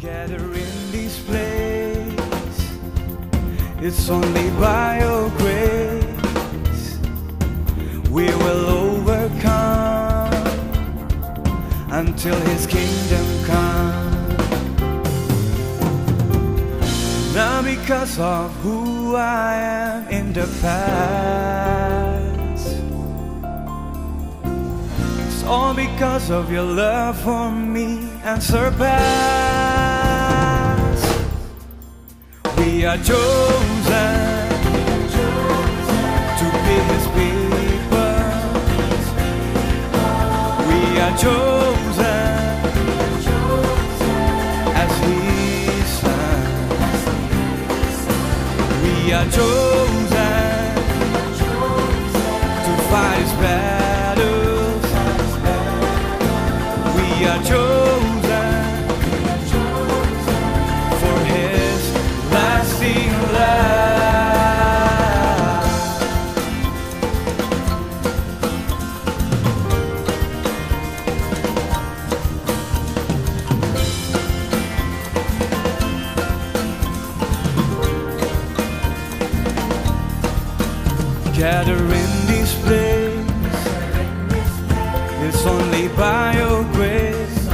Gather in this place, it's only by your grace we will overcome until His kingdom comes. Not because of who I am in the past, it's all because of your love for me and surpass. We are chosen to be His people. We are chosen as His sons. We are chosen to fight His battles. We are chosen for His lasting love. Gather in this place, it's only by your grace.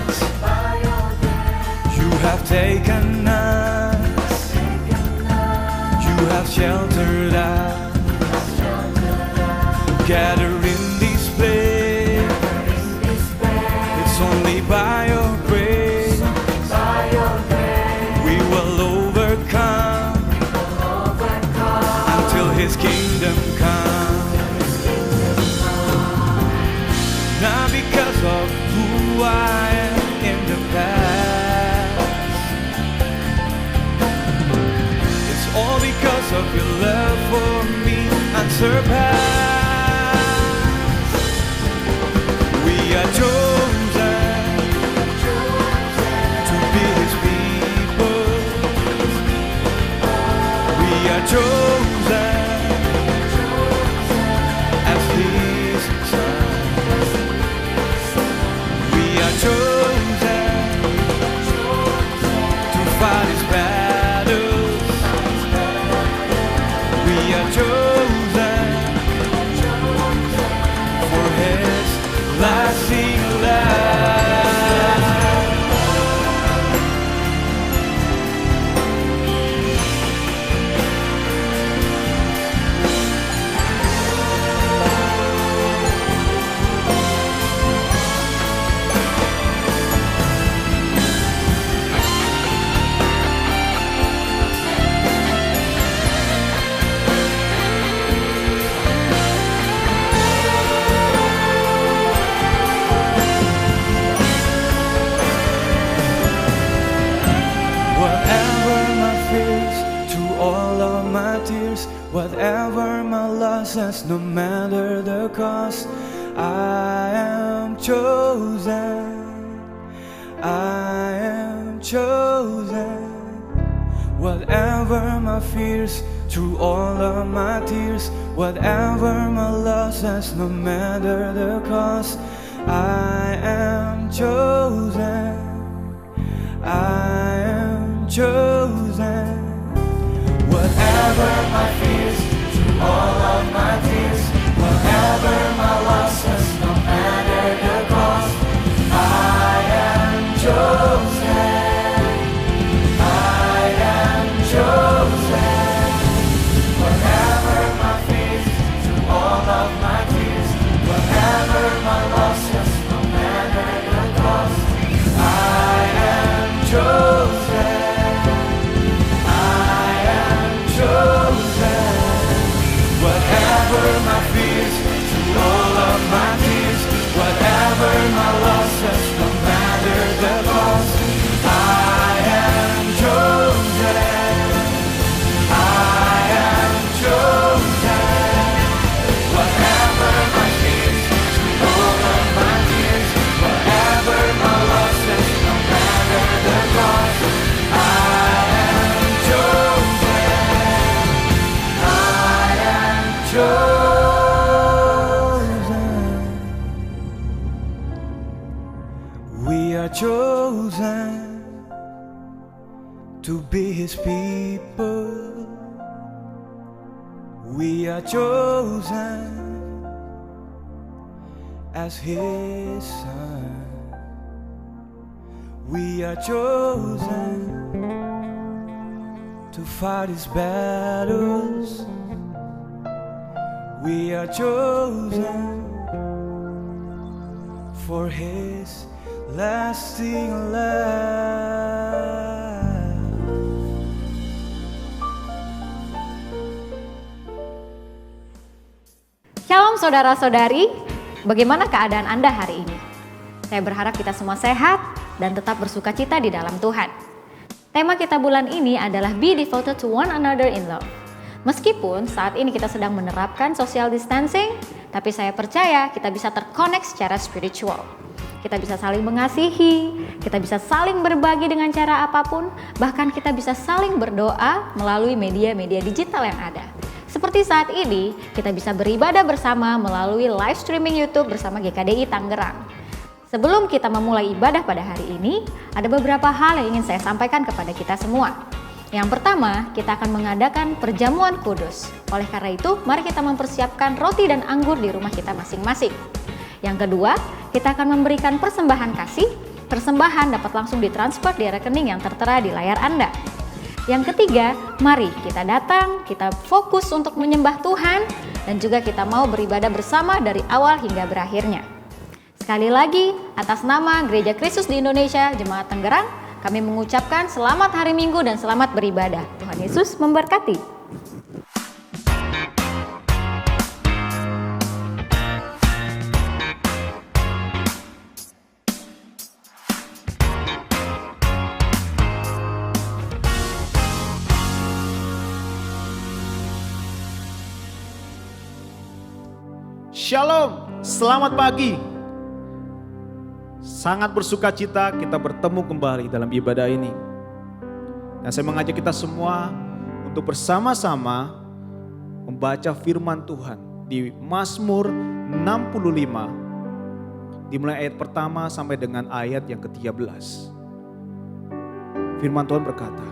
You have taken us, you have sheltered us. Gather in this place, it's only by your grace. We will overcome until His kingdom comes. Not because of who I am in the past, it's all because of your love for me unsurpassed. We are chosen to be His people. We are chosen as His sons. We are chosen to fight His battles. We are chosen for His lasting love. Whatever my losses, no matter the cost, I am chosen. I am chosen. Whatever my fears, through all of my tears, whatever my losses, no matter the cost, I am chosen. I am chosen. Whatever my fears, through all of my tears, whatever my losses, no matter the cost, I am chosen. I am chosen. Whatever my fears, through all of my tears, whatever my losses, no matter the cost, I am chosen. Whatever my fears, through all of my tears, whatever my losses, no matter the cost, I am chosen. I am chosen. Whatever my fears, through all of my tears, whatever my losses, no matter the cost, I am chosen. I am chosen. We are chosen. to be His people. We are chosen as His son. We are chosen to fight His battles. We are chosen for His lasting love. Shalom saudara-saudari, bagaimana keadaan Anda hari ini? Saya berharap kita semua sehat dan tetap bersuka cita di dalam Tuhan. Tema kita bulan ini adalah Be Devoted to One Another in Love. Meskipun saat ini kita sedang menerapkan social distancing, tapi saya percaya kita bisa terkonek secara spiritual. Kita bisa saling mengasihi, kita bisa saling berbagi dengan cara apapun, bahkan kita bisa saling berdoa melalui media-media digital yang ada. Seperti saat ini, kita bisa beribadah bersama melalui live streaming YouTube bersama GKDI Tangerang. Sebelum kita memulai ibadah pada hari ini, ada beberapa hal yang ingin saya sampaikan kepada kita semua. Yang pertama, kita akan mengadakan perjamuan kudus. Oleh karena itu, mari kita mempersiapkan roti dan anggur di rumah kita masing-masing. Yang kedua, kita akan memberikan persembahan kasih. Persembahan dapat langsung ditransfer di rekening yang tertera di layar Anda. Yang ketiga, mari kita datang, kita fokus untuk menyembah Tuhan, dan juga kita mau beribadah bersama dari awal hingga berakhirnya. Sekali lagi, atas nama Gereja Kristus di Indonesia, Jemaat Tangerang, kami mengucapkan selamat hari Minggu dan selamat beribadah. Tuhan Yesus memberkati. Shalom, selamat pagi. Sangat bersuka cita kita bertemu kembali dalam ibadah ini. Dan saya mengajak kita semua untuk bersama-sama membaca firman Tuhan di Mazmur 65. Dimulai ayat pertama sampai dengan ayat yang ke-13. Firman Tuhan berkata,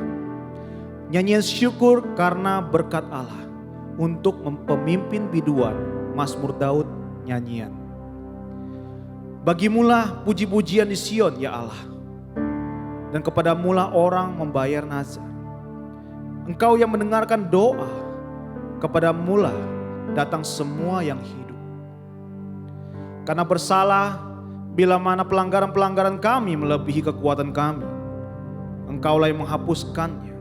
nyanyian syukur karena berkat Allah untuk pemimpin biduan Mazmur Daud nyanyian. Bagimulah puji-pujian di Sion ya Allah, dan kepadamulah orang membayar nazar. Engkau yang mendengarkan doa, kepadamulah datang semua yang hidup. Karena bersalah bila mana pelanggaran-pelanggaran kami melebihi kekuatan kami, Engkaulah yang menghapuskannya.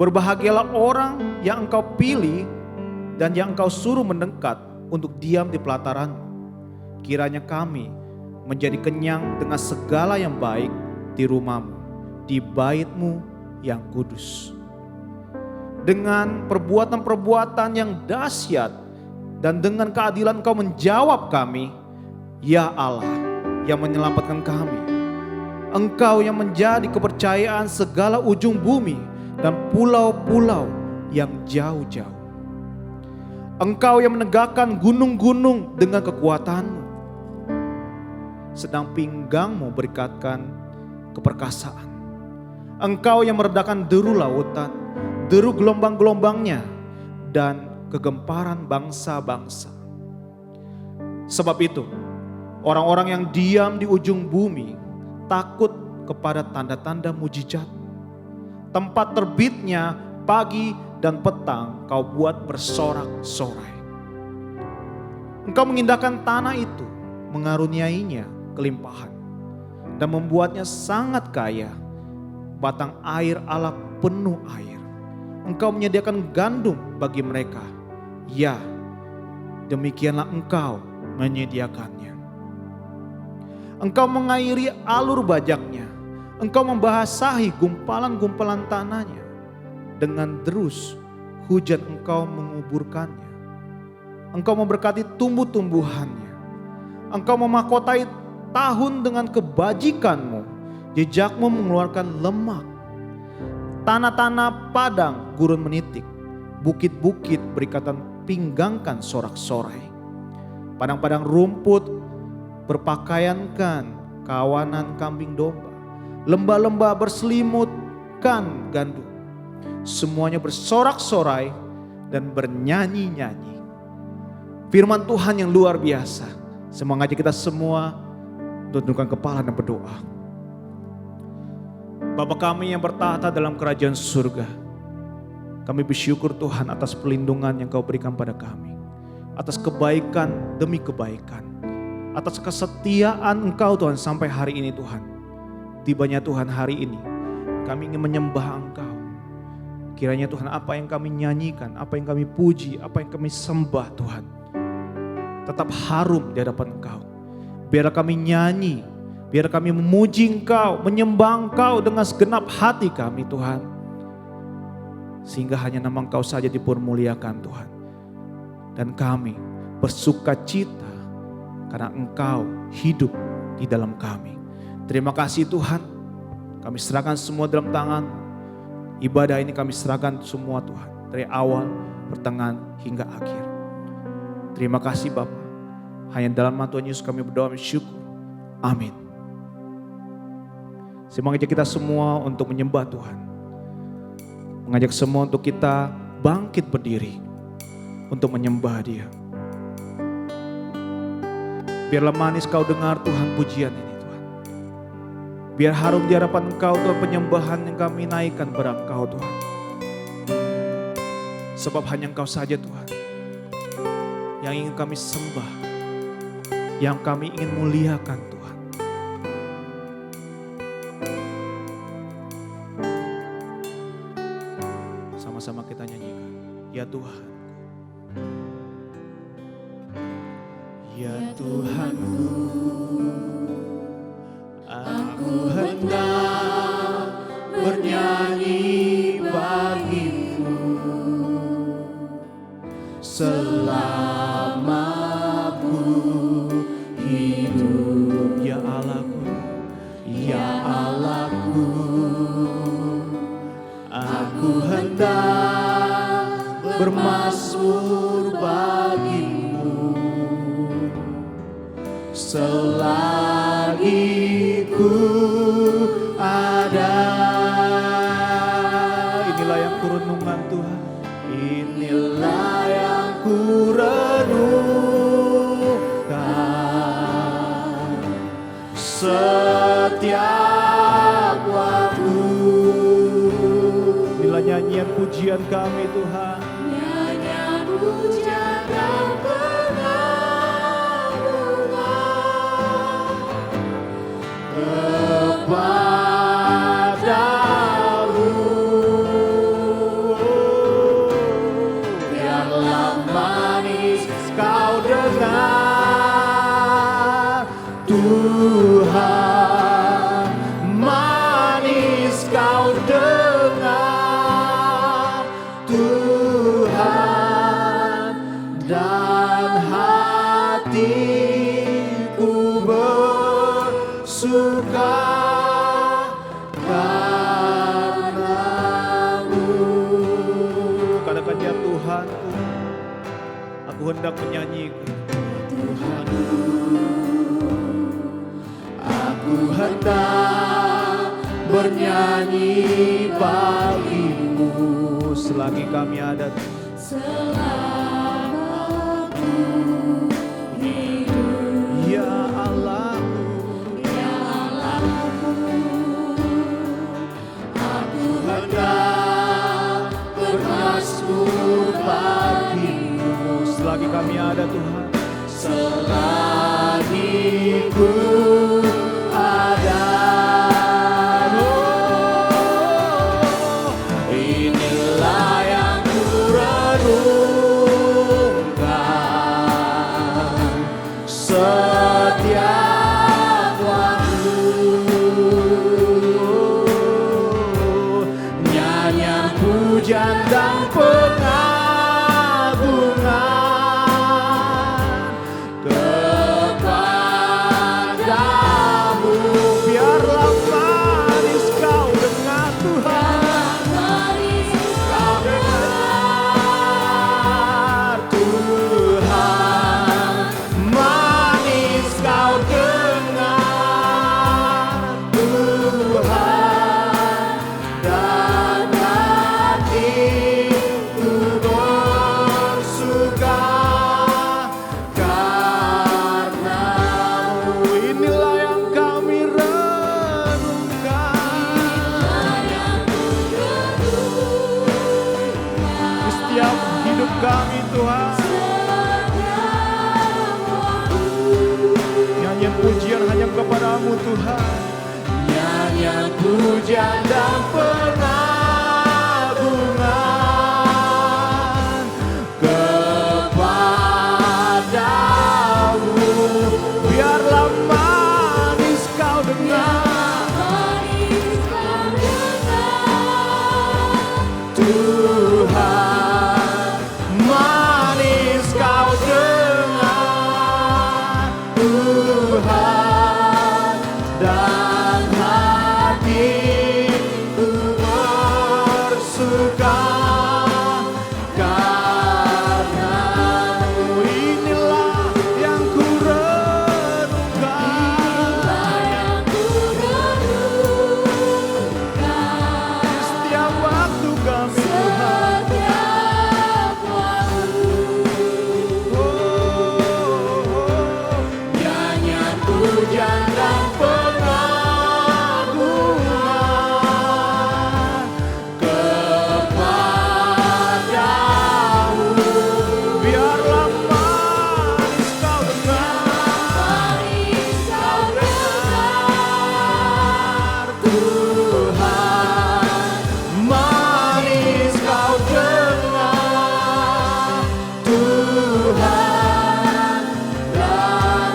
Berbahagialah orang yang Engkau pilih dan yang Engkau suruh mendekat untuk diam di pelataran-Mu. Kiranya kami menjadi kenyang dengan segala yang baik di rumah-Mu, di bait-Mu yang kudus. Dengan perbuatan-perbuatan yang dahsyat dan dengan keadilan Engkau menjawab kami, ya Allah yang menyelamatkan kami. Engkau yang menjadi kepercayaan segala ujung bumi dan pulau-pulau yang jauh-jauh. Engkau yang menegakkan gunung-gunung dengan kekuatan-Mu, sedang pinggang-Mu berikatkan keperkasaan. Engkau yang meredakan deru lautan, deru gelombang-gelombangnya, dan kegemparan bangsa-bangsa. Sebab itu, orang-orang yang diam di ujung bumi takut kepada tanda-tanda mujizat. Tempat terbitnya pagi dan petang Kau buat bersorak-sorai. Engkau mengindahkan tanah itu, mengaruniainya kelimpahan, dan membuatnya sangat kaya. Batang air Allah penuh air. Engkau menyediakan gandum bagi mereka. Ya, demikianlah Engkau menyediakannya. Engkau mengairi alur bajaknya. Engkau membasahi gumpalan-gumpalan tanahnya. Dengan derus hujan Engkau menguburkannya. Engkau memberkati tumbuh-tumbuhannya. Engkau memahkotai tahun dengan kebajikan-Mu. Jejak-Mu mengeluarkan lemak. Tanah-tanah padang gurun menitik. Bukit-bukit berikatan pinggangkan sorak-sorai. Padang-padang rumput berpakaiankan kawanan kambing domba. Lembah-lembah berselimut memainkan gandum. Semuanya bersorak-sorai dan bernyanyi-nyanyi. Firman Tuhan yang luar biasa. Saya mengajak kita semua untuk tundukkan kepala dan berdoa. Bapa kami yang bertahta dalam kerajaan surga, kami bersyukur Tuhan atas perlindungan yang Kau berikan pada kami. Atas kebaikan demi kebaikan. Atas kesetiaan Engkau Tuhan sampai hari ini Tuhan. Tibanya Tuhan hari ini, kami ingin menyembah Engkau. Kiranya Tuhan apa yang kami nyanyikan, apa yang kami puji, apa yang kami sembah Tuhan, tetap harum di hadapan Engkau. Biar kami nyanyi, biar kami memuji Engkau, menyembah Engkau dengan segenap hati kami Tuhan. Sehingga hanya nama Engkau saja dipermuliakan Tuhan. Dan kami bersuka cita karena Engkau hidup di dalam kami. Terima kasih Tuhan, kami serahkan semua dalam tangan. Ibadah ini kami serahkan semua Tuhan, dari awal, pertengahan hingga akhir. Terima kasih Bapa. Hanya dalam nama Tuhan Yesus kami berdoa bersyukur. Amin. Saya mengajak kita semua untuk menyembah Tuhan. Mengajak semua untuk kita bangkit berdiri untuk menyembah Dia. Biarlah manis Kau dengar Tuhan pujian ini Tuhan. Biar harum di hadapan Engkau Tuhan penyembahan yang kami naikkan kepada Engkau Tuhan. Sebab hanya Engkau saja Tuhan yang ingin kami sembah, yang kami ingin muliakan Tuhan. Sama-sama kita nyanyikan. Ya Tuhan. Ya Tuhanku, aku hendak bernyanyi bagimu selama ku hidup. Ya Allahku, ya Allahku, aku hendak bermazmur bagimu selagi ku ada. Inilah yang kurenungkan Tuhan. Inilah yang kurenungkan setiap waktu. Inilah nyanyian pujian kami Tuhan. Nyanyian pujian dan kepadamu. Biarlah manis Kau dengar Tuhan, manis Kau dengar Tuhan, dan hatiku bersuka karena-Mu. Katakan ya Tuhanku, aku hendak menyanyikan. Tuhanku, aku hendak bernyanyi bagimu selagi kami ada. Selama ku hidup. Ya Allahku, ya Allahku, aku hendak bermazmur bagimu selagi kami ada Tuhan. Selagi ku ada. Inilah yang kurenungkan setiap waktu. Nyanyian pujian dan pengagungan kepada Tuhan. Nyanyian pujian dan pengagungan kepadamu. Biarlah manis kau dengar, Tuhan, manis kau dengar, Tuhan, dan hatiku bersuka karena-Mu. Inilah yang ku renungkan, setiap waktu kami Tuhan. Nyanyian pujian dan pengagungan kepadamu. Biarlah manis kau dengar, Tuhan, manis kau dengar, Tuhan, dan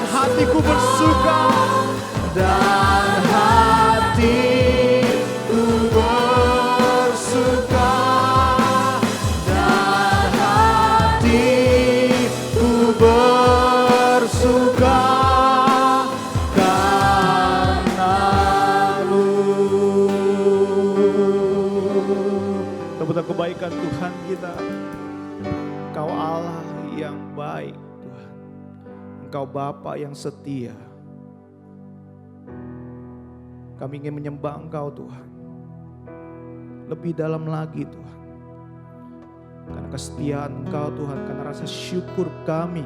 hatiku bersuka, dan hatiku bersuka, dan hatiku bersuka karena-Mu. Tepuk kebaikan Tuhan kita. Engkau Allah yang baik Tuhan. Engkau Bapa yang setia. Kami ingin menyembah Engkau Tuhan. Lebih dalam lagi Tuhan. Karena kesetiaan Engkau Tuhan. Karena rasa syukur kami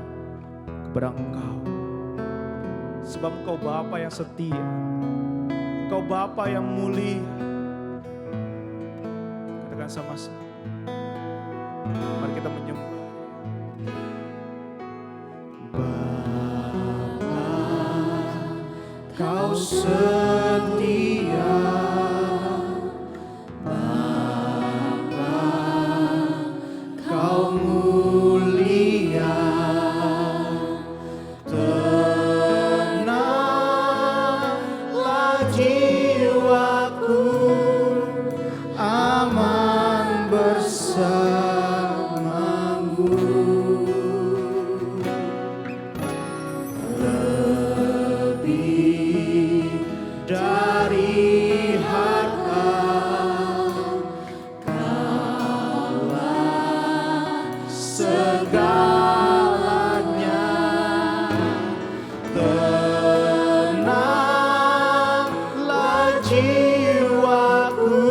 kepada Engkau. Sebab Engkau Bapa yang setia. Engkau Bapa yang mulia. Katakan sama-sama. Mari kita menyembah. Bapa, Kau setia. Bapa, Kau mulia. Tenanglah jiwaku, aman bersamamu. Lebih dari harta, Kaulah segalanya. Tenanglah jiwaku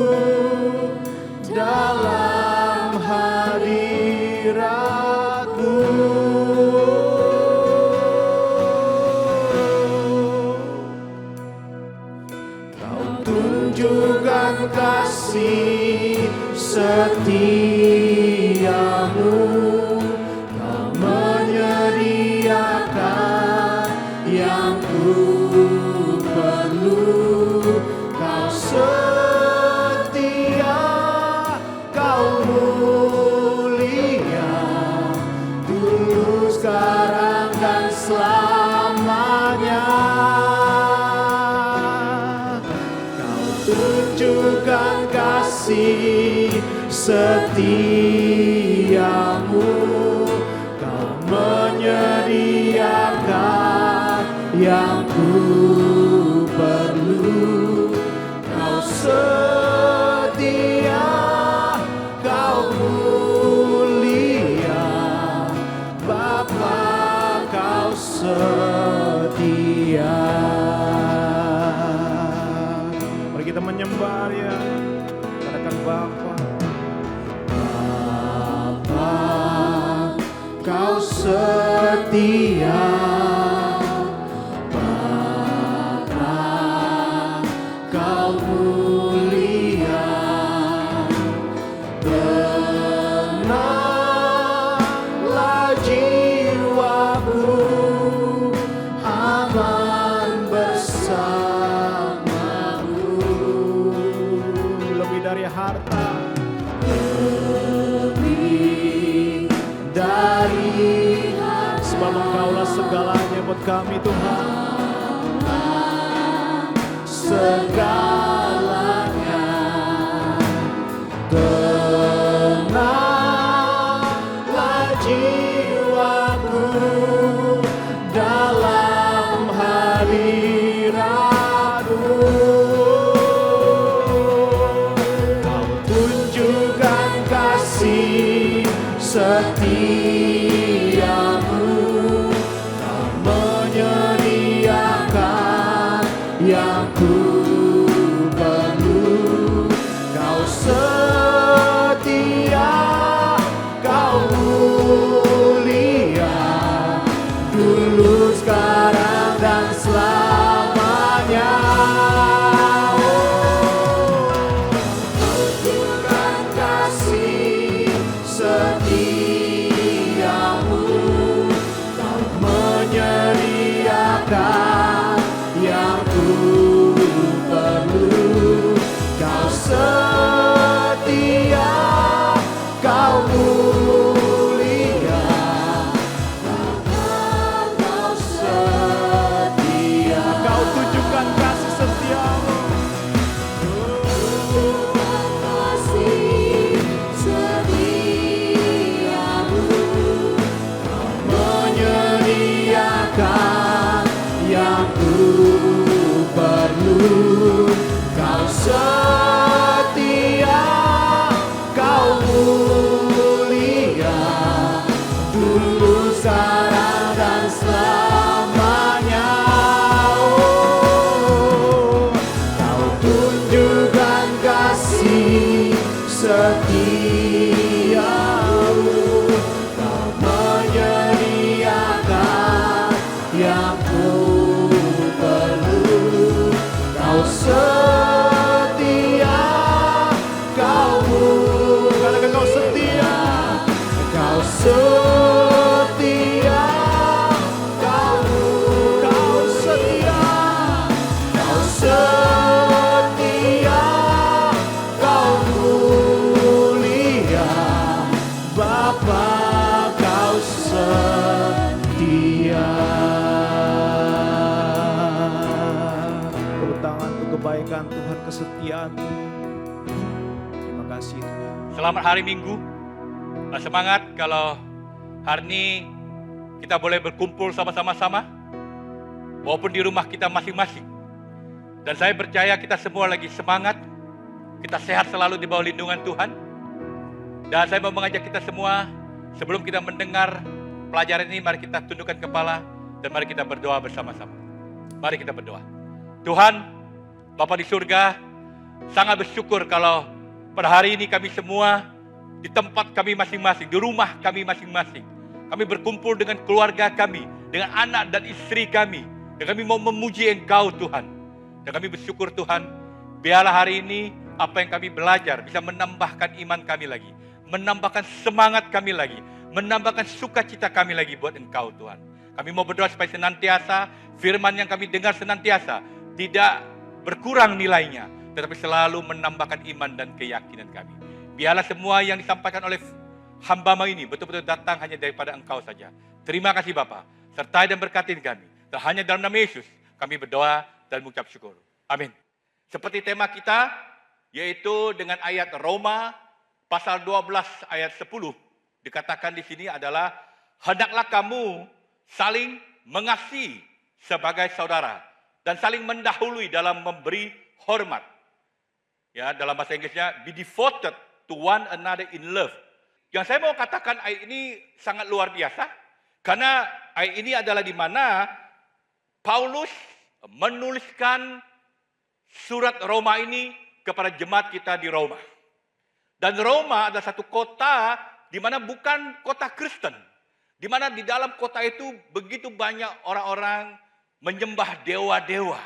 dalam hadirat-Mu. Kau tunjukkan kasih setiamu. Kau menyediakan yang ku perlu. Kau setia, Kau mulia, dulu, sekarang, dan selamanya. Kau tunjukkan kasih setiamu. Kau menyediakan yang ku perlu. Kau setia, Kau mulia, Bapa, Kau setia. Mari kita menyembah Dia. Katakan Bapa. Bapa, Kau setia. Bapa, Kau mulia. Tenanglah jiwaku kami Tuhan. Segalanya tenanglah jiwaku dalam hadirat-Mu. Kau tunjukkan kasih setiamu, Kau menyediakan yang ku perlu. Kau setia, Kau mulia, dulu, sekarang, dan selamanya. Kau tunjukkan kasih setiamu, Kau menyediakan yang ku perlu. Kau setia, Kau mulia, Kau setia. Kau tunjukkan kasih setiamu. Kasih setiamu, Kau menyediakan yang ku perlu. Kau setia, Kau mulia, dulu, sekarang, dan selamanya. Oh, Kau tunjukkan kasih setiamu, Kau menyediakan yang ku perlu. Kau setia, Kau mulia. Katakan Kau setia. Kau setia, Kau setia. Kau setia, Kau mulia, Bapa, Kau setia. Tepuk tangan untuk kebaikan Tuhan, kesetiaan. Terima kasih Tuhan. Selamat hari Minggu. Semangat kalau hari ini kita boleh berkumpul sama-sama, walaupun di rumah kita masing-masing. Dan saya percaya kita semua lagi semangat, kita sehat selalu di bawah lindungan Tuhan. Dan saya mau mengajak kita semua, sebelum kita mendengar pelajaran ini, mari kita tundukkan kepala dan mari kita berdoa bersama-sama. Mari kita berdoa. Tuhan, Bapa di surga, sangat bersyukur kalau pada hari ini kami semua di tempat kami masing-masing, di rumah kami masing-masing, kami berkumpul dengan keluarga kami, dengan anak dan istri kami, dan kami mau memuji Engkau Tuhan. Dan kami bersyukur Tuhan, biarlah hari ini apa yang kami belajar bisa menambahkan iman kami lagi, menambahkan semangat kami lagi, menambahkan sukacita kami lagi buat Engkau Tuhan. Kami mau berdoa supaya senantiasa firman yang kami dengar senantiasa tidak berkurang nilainya, tetapi selalu menambahkan iman dan keyakinan kami. Biarlah semua yang disampaikan oleh hamba-Mu ini betul-betul datang hanya daripada Engkau saja. Terima kasih Bapa, sertai dan berkati kami. Dan hanya dalam nama Yesus kami berdoa dan mengucap syukur. Amin. Seperti tema kita, yaitu dengan ayat Roma pasal 12 ayat 10, dikatakan di sini adalah, hendaklah kamu saling mengasihi sebagai saudara dan saling mendahului dalam memberi hormat. Ya, dalam bahasa Inggrisnya, be devoted to one another in love. Yang saya mau katakan ayat ini sangat luar biasa, karena ayat ini adalah di mana Paulus menuliskan surat Roma ini kepada jemaat kita di Roma. Dan Roma adalah satu kota di mana bukan kota Kristen, di mana di dalam kota itu begitu banyak orang-orang menyembah dewa-dewa.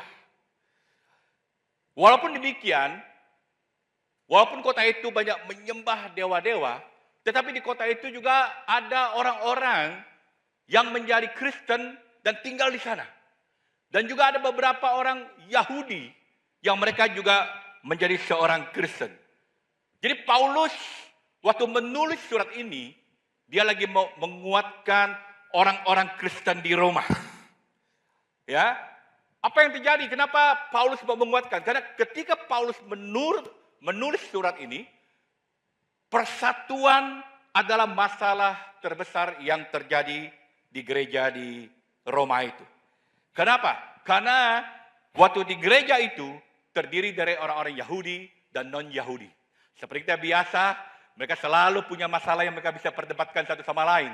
Walaupun demikian, walaupun kota itu banyak menyembah dewa-dewa, tetapi di kota itu juga ada orang-orang yang menjadi Kristen dan tinggal di sana. Dan juga ada beberapa orang Yahudi yang mereka juga menjadi seorang Kristen. Jadi Paulus waktu menulis surat ini, dia lagi mau menguatkan orang-orang Kristen di Roma. Ya, apa yang terjadi? Kenapa Paulus mau menguatkan? Karena ketika Paulus menulis surat ini, persatuan adalah masalah terbesar yang terjadi di gereja di Roma itu. Kenapa? Karena waktu di gereja itu terdiri dari orang-orang Yahudi dan non-Yahudi. Seperti kita biasa, mereka selalu punya masalah yang mereka bisa perdebatkan satu sama lain.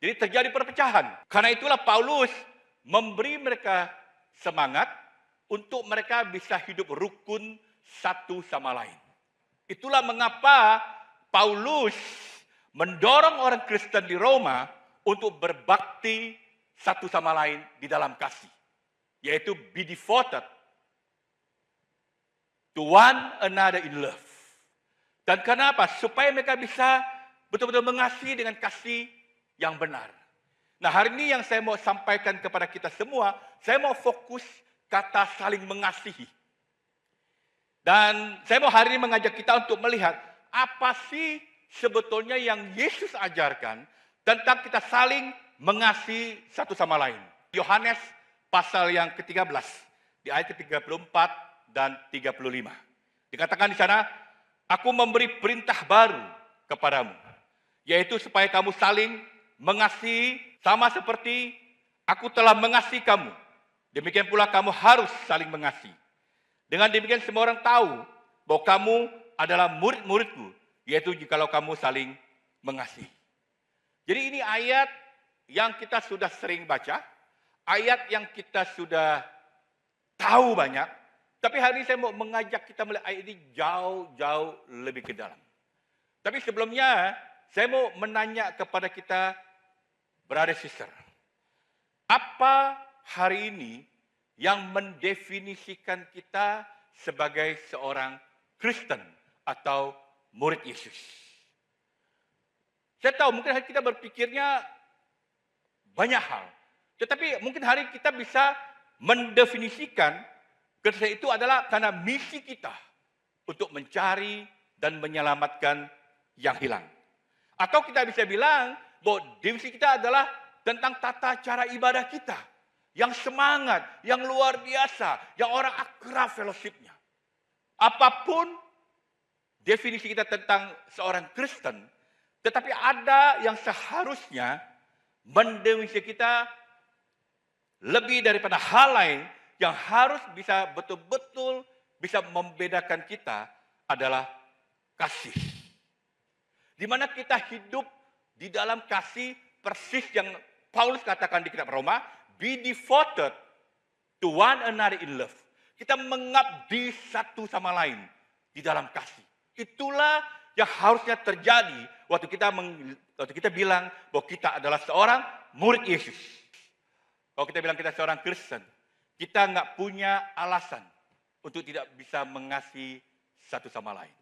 Jadi terjadi perpecahan. Karena itulah Paulus memberi mereka semangat untuk mereka bisa hidup rukun satu sama lain. Itulah mengapa Paulus mendorong orang Kristen di Roma untuk berbakti satu sama lain di dalam kasih. Yaitu be devoted to one another in love. Dan kenapa? Supaya mereka bisa betul-betul mengasihi dengan kasih yang benar. Nah, hari ini yang saya mau sampaikan kepada kita semua, saya mau fokus kata saling mengasihi. Dan saya mau hari ini mengajak kita untuk melihat apa sih sebetulnya yang Yesus ajarkan tentang kita saling mengasihi satu sama lain. Yohanes pasal yang ke-13, di ayat ke-34 dan 35. Dikatakan di sana, aku memberi perintah baru kepadamu, yaitu supaya kamu saling mengasihi sama seperti aku telah mengasihi kamu. Demikian pula kamu harus saling mengasihi. Dengan demikian semua orang tahu bahwa kamu adalah murid-muridku, yaitu jikalau kamu saling mengasihi. Jadi ini ayat yang kita sudah sering baca, ayat yang kita sudah tahu banyak, tapi hari ini saya mau mengajak kita melihat ayat ini jauh-jauh lebih ke dalam. Tapi sebelumnya, saya mau menanya kepada kita, brother sister, apa hari ini yang mendefinisikan kita sebagai seorang Kristen atau murid Yesus? Saya tahu mungkin hari kita berpikirnya banyak hal, tetapi mungkin hari kita bisa mendefinisikan Kristen itu adalah karena misi kita untuk mencari dan menyelamatkan yang hilang. Atau kita bisa bilang bahwa misi kita adalah tentang tata cara ibadah kita yang semangat, yang luar biasa, yang orang akrab fellowship-nya. Apapun definisi kita tentang seorang Kristen, tetapi ada yang seharusnya mendefinisi kita lebih daripada hal lain yang harus bisa betul-betul bisa membedakan kita adalah kasih. Di mana kita hidup di dalam kasih persis yang Paulus katakan di kitab Roma, be devoted to one another in love. Kita mengabdi satu sama lain di dalam kasih. Itulah yang harusnya terjadi waktu kita bilang bahwa kita adalah seorang murid Yesus. Kalau kita bilang kita seorang Kristen, kita nggak punya alasan untuk tidak bisa mengasihi satu sama lain.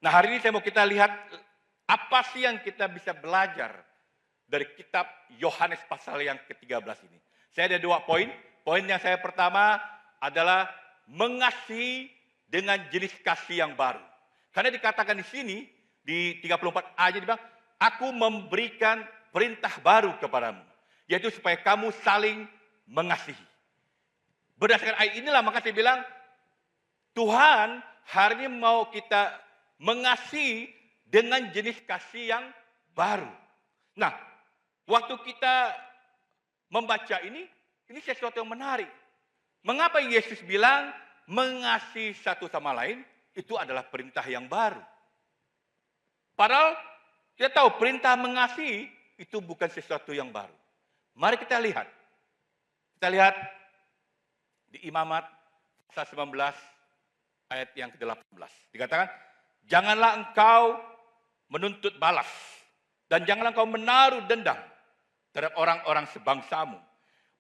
Nah, hari ini saya mau kita lihat apa sih yang kita bisa belajar dari kitab Yohanes pasal yang ke-13 ini. Saya ada 2 poin. Poin yang saya pertama adalah mengasihi dengan jenis kasih yang baru. Karena dikatakan di sini, di 34 aja dibilang, aku memberikan perintah baru kepadamu, yaitu supaya kamu saling mengasihi. Berdasarkan ayat inilah maka saya bilang, Tuhan hari ini mau kita mengasihi dengan jenis kasih yang baru. Nah, waktu kita membaca ini sesuatu yang menarik. Mengapa Yesus bilang mengasihi satu sama lain itu adalah perintah yang baru? Padahal kita tahu perintah mengasihi itu bukan sesuatu yang baru. Mari kita lihat. Kita lihat di Imamat pasal 19 ayat yang ke-18. Dikatakan, janganlah engkau menuntut balas dan janganlah engkau menaruh dendam terhadap orang-orang sebangsamu.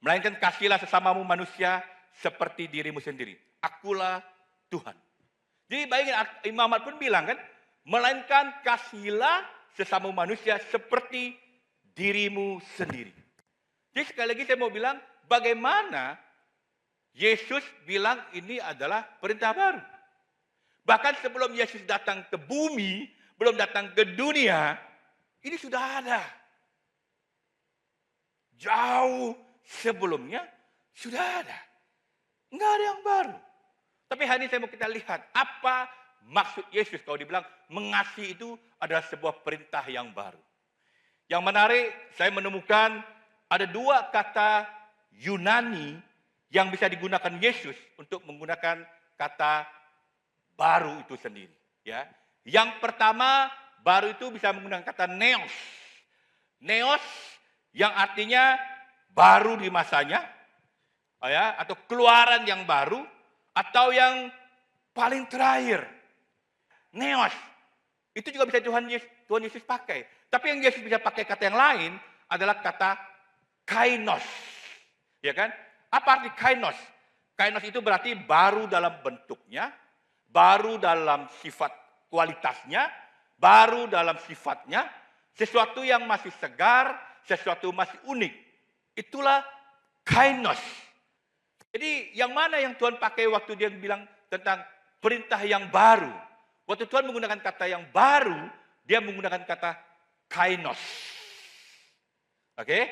Melainkan kasihlah sesamamu manusia seperti dirimu sendiri. Akulah Tuhan. Jadi bayangin Imamat pun bilang kan, melainkan kasihilah sesama manusia seperti dirimu sendiri. Jadi sekali lagi saya mau bilang, bagaimana Yesus bilang ini adalah perintah baru. Bahkan sebelum Yesus datang ke bumi, belum datang ke dunia, ini sudah ada. Jauh sebelumnya, sudah ada. Enggak ada yang baru. Tapi hari ini saya mau kita lihat apa maksud Yesus kalau dibilang mengasihi itu adalah sebuah perintah yang baru. Yang menarik, saya menemukan ada dua kata Yunani yang bisa digunakan Yesus untuk menggunakan kata baru itu sendiri. Ya, yang pertama baru itu bisa menggunakan kata neos. Neos yang artinya baru di masanya, ya, atau keluaran yang baru, atau yang paling terakhir. Neos. Itu juga bisa Tuhan Yesus pakai. Tapi yang Yesus bisa pakai kata yang lain adalah kata kainos. Ya kan? Apa arti kainos? Kainos itu berarti baru dalam bentuknya, baru dalam sifat kualitasnya, baru dalam sifatnya, sesuatu yang masih segar, sesuatu masih unik. Itulah kainos. Jadi yang mana yang Tuhan pakai waktu dia bilang tentang perintah yang baru? Waktu Tuhan menggunakan kata yang baru, dia menggunakan kata kainos. Oke?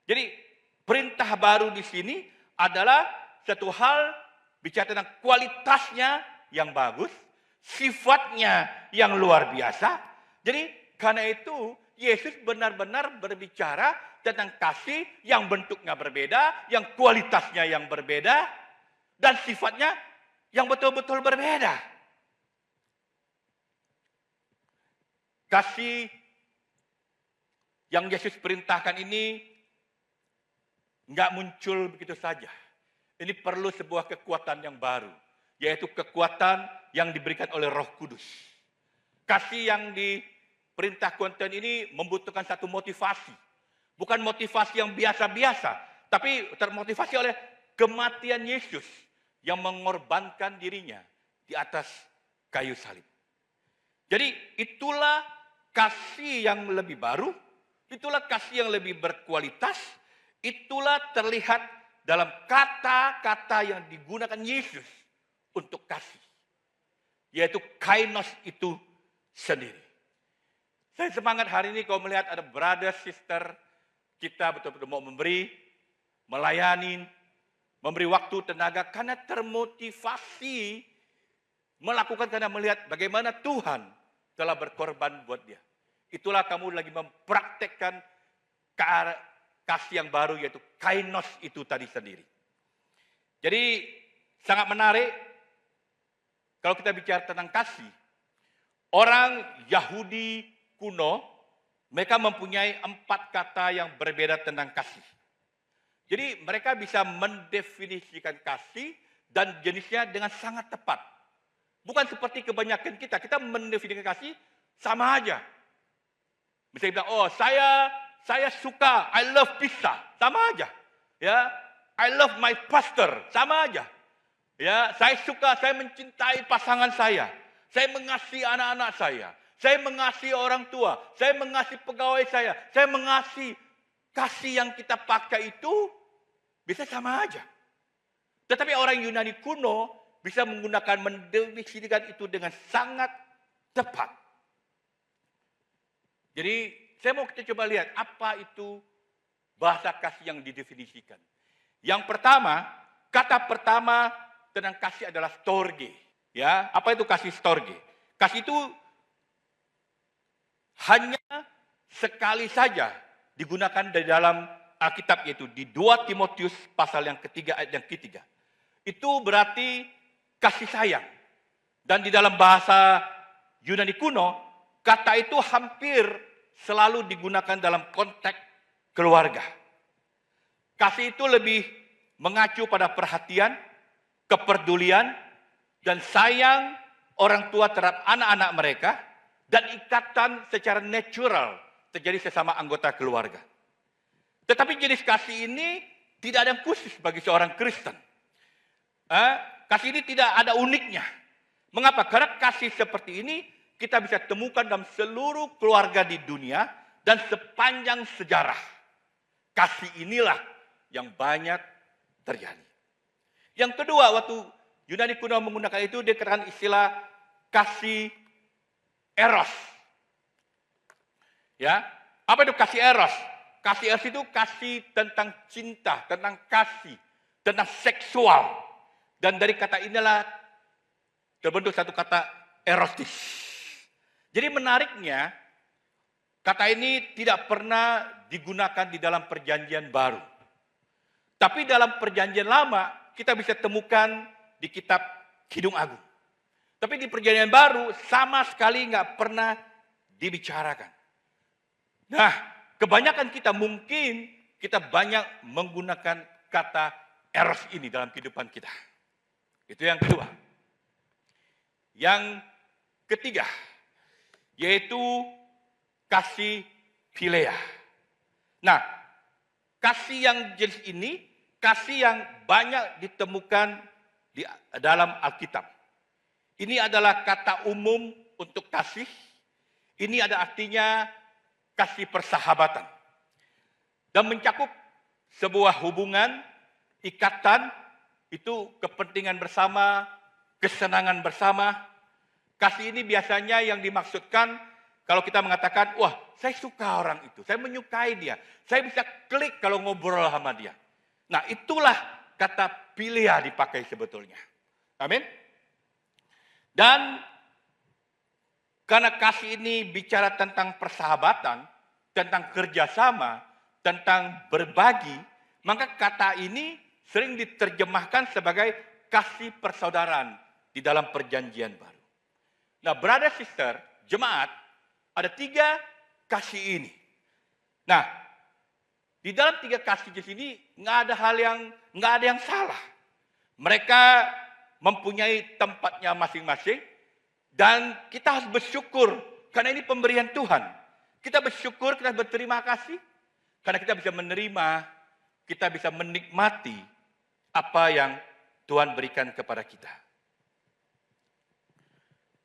Jadi perintah baru di sini adalah satu hal bicara tentang kualitasnya yang bagus, sifatnya yang luar biasa. Jadi karena itu Yesus benar-benar berbicara tentang kasih yang bentuknya berbeda, yang kualitasnya yang berbeda, dan sifatnya yang betul-betul berbeda. Kasih yang Yesus perintahkan ini nggak muncul begitu saja. Ini perlu sebuah kekuatan yang baru, yaitu kekuatan yang diberikan oleh Roh Kudus. Kasih yang diperintah konten ini membutuhkan satu motivasi. Bukan motivasi yang biasa-biasa, tapi termotivasi oleh kematian Yesus yang mengorbankan dirinya di atas kayu salib. Jadi itulah kasih yang lebih baru, itulah kasih yang lebih berkualitas, itulah terlihat dalam kata-kata yang digunakan Yesus untuk kasih. Yaitu kainos itu sendiri. Saya semangat hari ini kalau melihat ada brother, sister, kita betul-betul mau memberi, melayani, memberi waktu, tenaga, karena termotivasi melakukan karena melihat bagaimana Tuhan telah berkorban buat dia. Itulah kamu lagi mempraktekkan kasih yang baru, yaitu kainos itu tadi sendiri. Jadi sangat menarik kalau kita bicara tentang kasih. Orang Yahudi kuno, mereka mempunyai 4 kata yang berbeda tentang kasih. Jadi mereka bisa mendefinisikan kasih dan jenisnya dengan sangat tepat. Bukan seperti kebanyakan kita mendefinisikan kasih sama aja. Misalnya bilang, oh saya suka, I love pizza, sama aja. Ya, I love my pastor, sama aja. Ya, saya suka, saya mencintai pasangan saya mengasihi anak-anak saya mengasihi orang tua, saya mengasihi pegawai saya mengasihi. Kasih yang kita pakai itu bisa sama aja. Tetapi orang Yunani kuno bisa menggunakan, mendefinisikan itu dengan sangat tepat. Jadi saya mau kita coba lihat apa itu bahasa kasih yang didefinisikan. Yang pertama, kata pertama tentang kasih adalah storge. Ya, apa itu kasih storge? Kasih itu hanya sekali saja digunakan di dalam Alkitab, yaitu di 2 Timotius pasal yang ketiga ayat yang ketiga. Itu berarti kasih sayang. Dan di dalam bahasa Yunani kuno, kata itu hampir selalu digunakan dalam konteks keluarga. Kasih itu lebih mengacu pada perhatian, kepedulian, dan sayang orang tua terhadap anak-anak mereka, dan ikatan secara natural terjadi sesama anggota keluarga. Tetapi jenis kasih ini tidak ada yang khusus bagi seorang Kristen. Kasih ini tidak ada uniknya. Mengapa? Karena kasih seperti ini kita bisa temukan dalam seluruh keluarga di dunia dan sepanjang sejarah. Kasih inilah yang banyak terjadi. Yang kedua, waktu Yunani kuno menggunakan itu, dia katakan istilah kasih eros. Ya, apa itu kasih eros? Kasih eros itu kasih tentang cinta, tentang kasih, tentang seksual. Dan dari kata inilah terbentuk satu kata erotis. Jadi menariknya, kata ini tidak pernah digunakan di dalam perjanjian baru. Tapi dalam perjanjian lama, kita bisa temukan di kitab Kidung Agung. Tapi di perjanjian baru, sama sekali nggak pernah dibicarakan. Nah, kebanyakan kita mungkin kita banyak menggunakan kata eros ini dalam kehidupan kita. Itu yang kedua. Yang ketiga, yaitu kasih philia. Nah, kasih yang jenis ini, kasih yang banyak ditemukan di dalam Alkitab. Ini adalah kata umum untuk kasih. Ini ada artinya kasih persahabatan. Dan mencakup sebuah hubungan, ikatan, itu kepentingan bersama, kesenangan bersama. Kasih ini biasanya yang dimaksudkan kalau kita mengatakan, wah saya suka orang itu, saya menyukai dia, saya bisa klik kalau ngobrol sama dia. Nah itulah kata philia dipakai sebetulnya. Amin. Dan karena kasih ini bicara tentang persahabatan, tentang kerjasama, tentang berbagi, maka kata ini sering diterjemahkan sebagai kasih persaudaraan di dalam perjanjian baru. Nah, brother sister, jemaat, ada 3 kasih ini. Nah, di dalam 3 kasih di sini nggak ada yang salah. Mereka mempunyai tempatnya masing-masing dan kita harus bersyukur karena ini pemberian Tuhan. Kita bersyukur, kita berterima kasih karena kita bisa menerima, kita bisa menikmati apa yang Tuhan berikan kepada kita.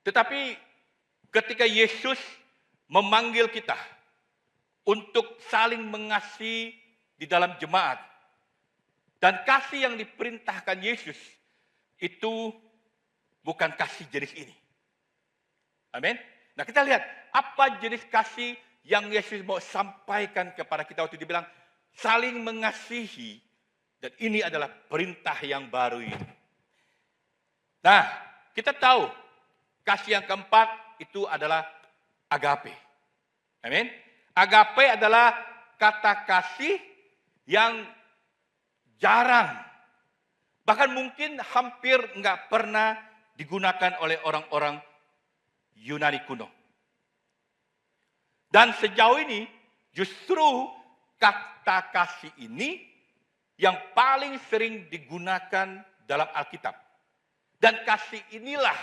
Tetapi ketika Yesus memanggil kita untuk saling mengasihi di dalam jemaat, dan kasih yang diperintahkan Yesus itu bukan kasih jenis ini. Amin. Nah kita lihat apa jenis kasih yang Yesus mau sampaikan kepada kita waktu dibilang saling mengasihi. Dan ini adalah perintah yang baru ini. Nah kita tahu kasih yang keempat itu adalah agape. Amin. Agape adalah kata kasih yang jarang, bahkan mungkin hampir nggak pernah digunakan oleh orang-orang Yunani kuno. Dan sejauh ini justru kata kasih ini yang paling sering digunakan dalam Alkitab. Dan kasih inilah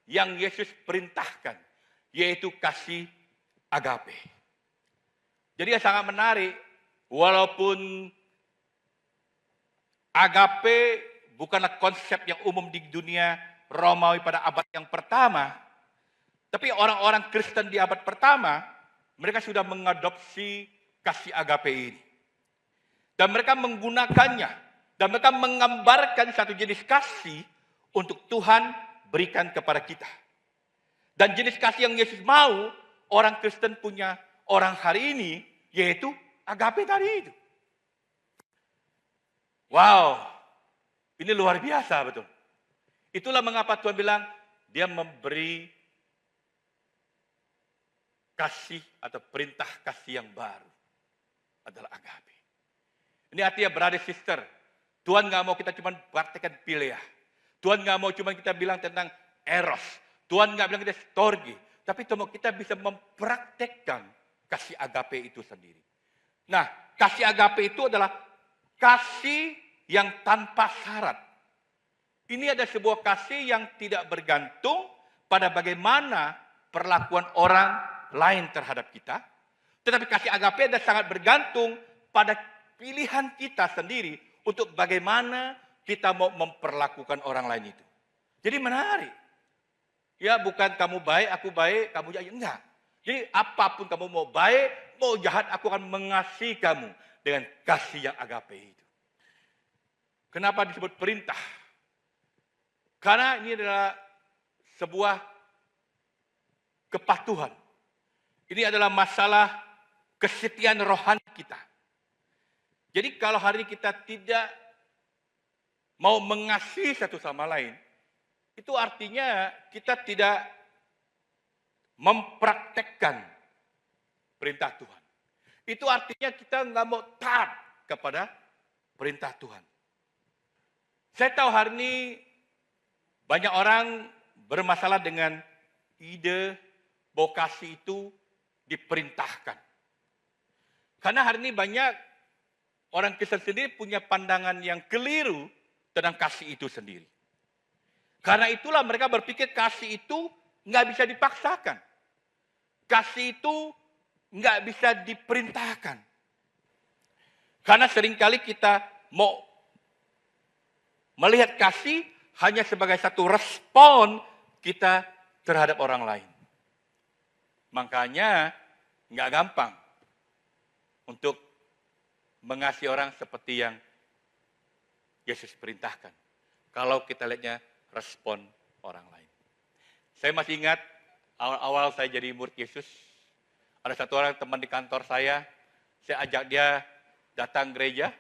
yang Yesus perintahkan, yaitu kasih agape. Jadi sangat menarik, walaupun agape bukanlah konsep yang umum di dunia Romawi pada abad yang pertama, tapi orang-orang Kristen di abad pertama, mereka sudah mengadopsi kasih agape ini. Dan mereka menggunakannya, dan mereka menggambarkan satu jenis kasih untuk Tuhan berikan kepada kita. Dan jenis kasih yang Yesus mau orang Kristen punya orang hari ini, yaitu agape tadi itu. Wow, ini luar biasa betul. Itulah mengapa Tuhan bilang dia memberi kasih atau perintah kasih yang baru adalah agape. Ini artinya brother sister, Tuhan gak mau kita cuma praktekkan philia. Tuhan gak mau cuma kita bilang tentang eros. Tuhan gak bilang kita storge. Tapi Tuhan mau kita bisa mempraktekkan kasih agape itu sendiri. Nah, kasih agape itu adalah kasih yang tanpa syarat. Ini ada sebuah kasih yang tidak bergantung pada bagaimana perlakuan orang lain terhadap kita. Tetapi kasih agape adalah sangat bergantung pada pilihan kita sendiri untuk bagaimana kita mau memperlakukan orang lain itu. Jadi menarik. Ya bukan kamu baik, aku baik, kamu jahat. Enggak. Jadi apapun kamu mau baik, mau jahat, aku akan mengasihi kamu dengan kasih yang agape itu. Kenapa disebut perintah? Karena ini adalah sebuah kepatuhan. Ini adalah masalah kesetiaan rohani kita. Jadi kalau hari ini kita tidak mau mengasihi satu sama lain, itu artinya kita tidak mempraktekkan perintah Tuhan. Itu artinya kita nggak mau taat kepada perintah Tuhan. Saya tahu hari ini banyak orang bermasalah dengan ide bahwa kasih itu diperintahkan. Karena hari ini banyak orang Kristen sendiri punya pandangan yang keliru tentang kasih itu sendiri. Karena itulah mereka berpikir kasih itu nggak bisa dipaksakan. Kasih itu nggak bisa diperintahkan. Karena seringkali kita mau melihat kasih hanya sebagai satu respon kita terhadap orang lain. Makanya nggak gampang untuk mengasihi orang seperti yang Yesus perintahkan. Kalau kita lihatnya respon orang lain. Saya masih ingat awal-awal saya jadi murid Yesus. Ada satu orang teman di kantor saya ajak dia datang gereja,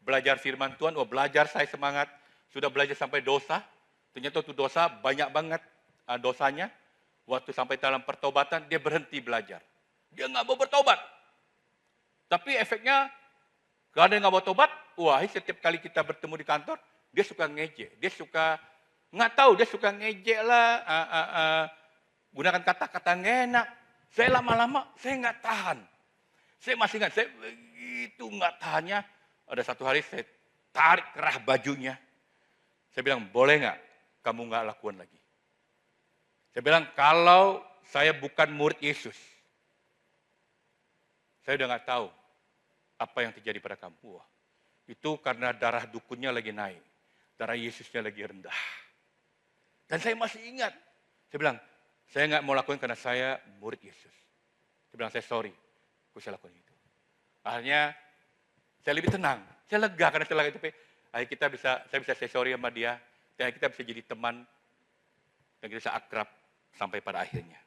belajar firman Tuhan. Belajar saya semangat. Sudah belajar sampai dosa. Ternyata itu dosa banyak banget dosanya. Waktu sampai dalam pertobatan dia berhenti belajar. Dia nggak mau bertobat. Tapi efeknya karena dia nggak mau tobat, setiap kali kita bertemu di kantor, dia suka ngejek. Dia suka, nggak tahu, dia suka ngejek lah. Gunakan kata-kata nggak enak. Saya lama-lama, saya nggak tahan. Saya masih ingat, saya begitu nggak tahannya. Ada satu hari saya tarik kerah bajunya. Saya bilang, boleh nggak kamu nggak lakukan lagi? Saya bilang, kalau saya bukan murid Yesus, saya udah nggak tahu apa yang terjadi pada kamu. Itu karena darah dukunnya lagi naik. Darah Yesusnya lagi rendah. Dan saya masih ingat. Saya bilang, saya nggak mau lakukan karena saya murid Yesus. Saya bilang, saya sorry. Aku saya lakukan itu. Akhirnya, saya lebih tenang. Saya lega karena saya lakukan itu. Akhirnya saya bisa say sorry sama dia. Dan kita bisa jadi teman. Dan kita bisa akrab sampai pada akhirnya.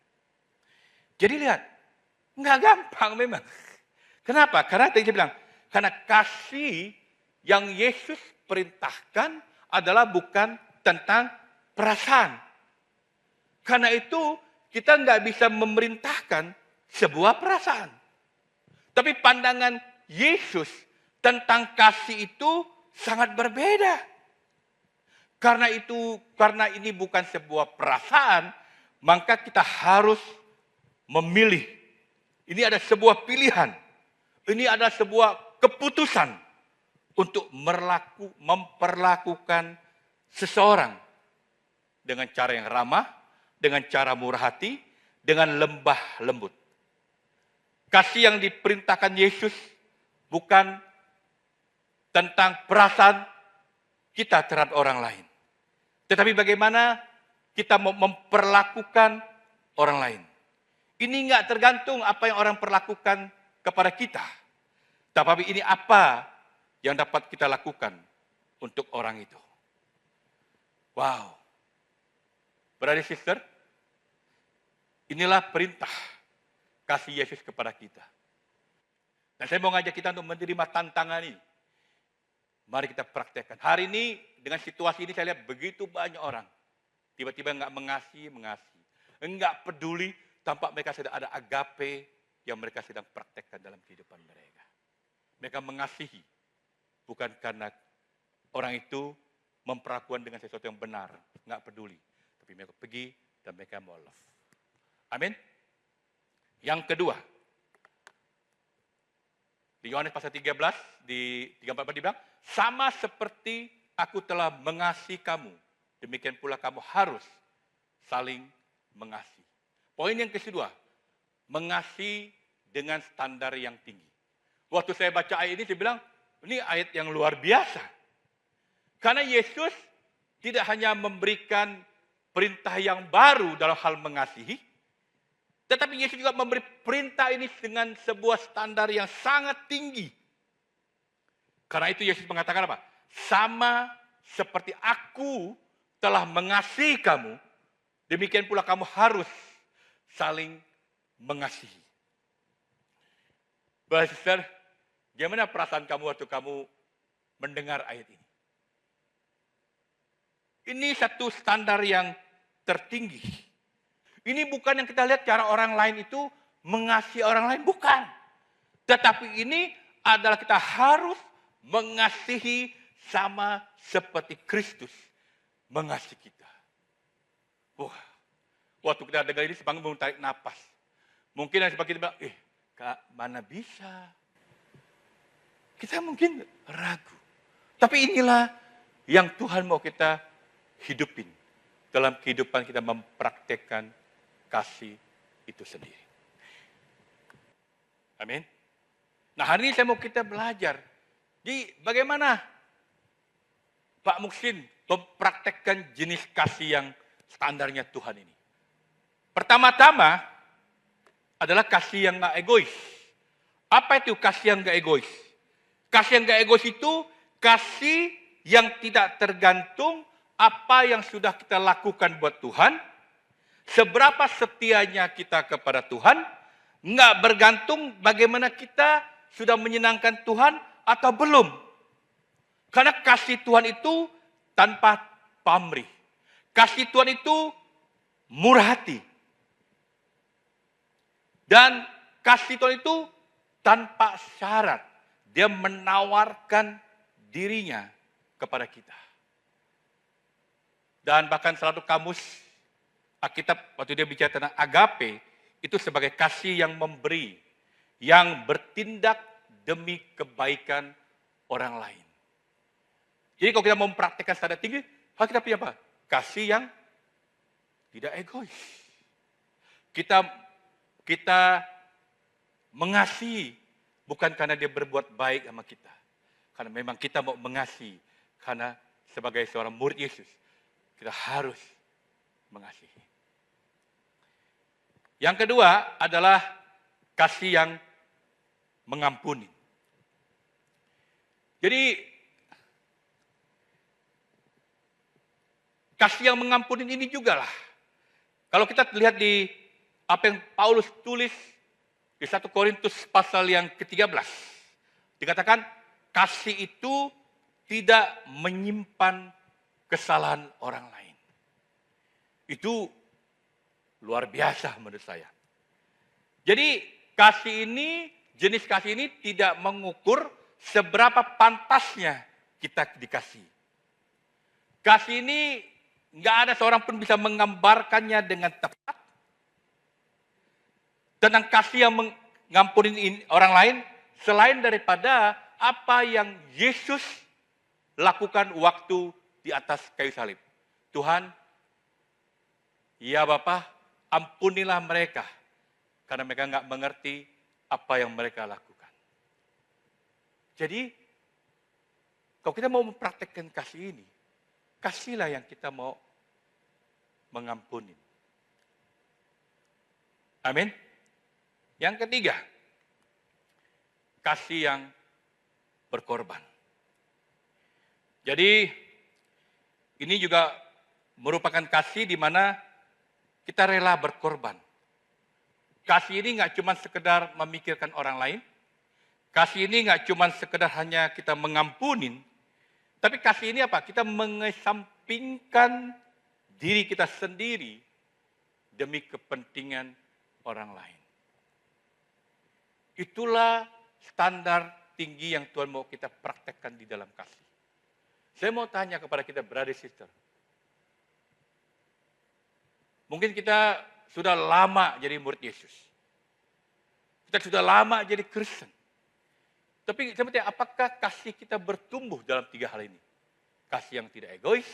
Jadi lihat, nggak gampang memang. Kenapa? Karena tadi saya bilang, karena kasih yang Yesus perintahkan adalah bukan tentang perasaan. Karena itu kita nggak bisa memerintahkan sebuah perasaan. Tapi pandangan Yesus tentang kasih itu sangat berbeda. Karena ini bukan sebuah perasaan, maka kita harus memilih. Ini ada sebuah pilihan. Ini adalah sebuah keputusan untuk memperlakukan seseorang dengan cara yang ramah, dengan cara murah hati, dengan lembah lembut. Kasih yang diperintahkan Yesus bukan tentang perasaan kita terhadap orang lain. Tetapi bagaimana kita mau memperlakukan orang lain. Ini enggak tergantung apa yang orang perlakukan kepada kita. Tapi ini apa yang dapat kita lakukan untuk orang itu. Wow. Brother sister, inilah perintah kasih Yesus kepada kita. Dan saya mau ngajak kita untuk menerima tantangan ini. Mari kita praktekkan. Hari ini dengan situasi ini saya lihat begitu banyak orang. Tiba-tiba enggak mengasihi. Enggak peduli tampak mereka sedang ada agape yang mereka sedang praktekkan dalam kehidupan mereka. Mereka mengasihi. Bukan karena orang itu memperlakukan dengan sesuatu yang benar. Enggak peduli. Tapi mereka pergi dan mereka mau love. Amin. Yang kedua. Di Yohanes pasal 13, di 34 dibilang, sama seperti aku telah mengasihi kamu, demikian pula kamu harus saling mengasihi. Poin yang kedua, mengasihi dengan standar yang tinggi. Waktu saya baca ayat ini, saya bilang, ini ayat yang luar biasa. Karena Yesus tidak hanya memberikan perintah yang baru dalam hal mengasihi, tetapi Yesus juga memberi perintah ini dengan sebuah standar yang sangat tinggi. Karena itu Yesus mengatakan apa? Sama seperti aku telah mengasihi kamu, demikian pula kamu harus saling mengasihi. Bapak Sister, gimana perasaan kamu waktu kamu mendengar ayat ini? Ini satu standar yang tertinggi. Ini bukan yang kita lihat cara orang lain itu mengasihi orang lain, bukan. Tetapi ini adalah kita harus mengasihi sama seperti Kristus mengasihi kita. Wah, waktu kita dengar ini sebangga belum tarik napas. Mungkin ada sebagian bilang, Kak, mana bisa? Kita mungkin ragu. Tapi inilah yang Tuhan mau kita hidupin. Dalam kehidupan kita mempraktekkan kasih itu sendiri. Amin. Nah, hari ini saya mau kita belajar. Jadi bagaimana Pak Muksin mempraktekkan jenis kasih yang standarnya Tuhan ini. Pertama-tama adalah kasih yang gak egois. Apa itu kasih yang gak egois? Kasih yang gak egois itu kasih yang tidak tergantung apa yang sudah kita lakukan buat Tuhan, seberapa setianya kita kepada Tuhan, nggak bergantung bagaimana kita sudah menyenangkan Tuhan atau belum. Karena kasih Tuhan itu tanpa pamrih. Kasih Tuhan itu murah hati. Dan kasih Tuhan itu tanpa syarat. Dia menawarkan dirinya kepada kita. Dan bahkan selalu kamus Alkitab waktu dia bicara tentang agape, itu sebagai kasih yang memberi, yang bertindak demi kebaikan orang lain. Jadi kalau kita mau mempraktikkan standar tinggi, harus kita punya apa? Kasih yang tidak egois. Kita mengasihi bukan karena dia berbuat baik sama kita. Karena memang kita mau mengasihi. Karena sebagai seorang murid Yesus, kita harus mengasihi. Yang kedua adalah kasih yang mengampuni. Jadi kasih yang mengampuni ini juga lah. Kalau kita lihat di apa yang Paulus tulis di 1 Korintus pasal yang ke-13. Dikatakan kasih itu tidak menyimpan kesalahan orang lain. Itu luar biasa menurut saya. Jadi kasih ini, jenis kasih ini tidak mengukur seberapa pantasnya kita dikasih. Kasih ini nggak ada seorang pun bisa menggambarkannya dengan tepat. Tentang kasih yang mengampuni orang lain, selain daripada apa yang Yesus lakukan waktu di atas kayu salib. Tuhan, ya Bapa, ampunilah mereka, karena mereka nggak mengerti apa yang mereka lakukan. Jadi, kalau kita mau mempraktekkan kasih ini, kasihlah yang kita mau mengampuni. Amin. Yang ketiga, kasih yang berkorban. Jadi, ini juga merupakan kasih di mana kita rela berkorban. Kasih ini nggak cuma sekedar memikirkan orang lain. Kasih ini nggak cuma sekedar hanya kita mengampunin. Tapi kasih ini apa? Kita mengesampingkan diri kita sendiri demi kepentingan orang lain. Itulah standar tinggi yang Tuhan mau kita praktekkan di dalam kasih. Saya mau tanya kepada kita, brother sister. Mungkin kita sudah lama jadi murid Yesus. Kita sudah lama jadi Kristen. Tapi sebenarnya apakah kasih kita bertumbuh dalam 3 hal ini? Kasih yang tidak egois,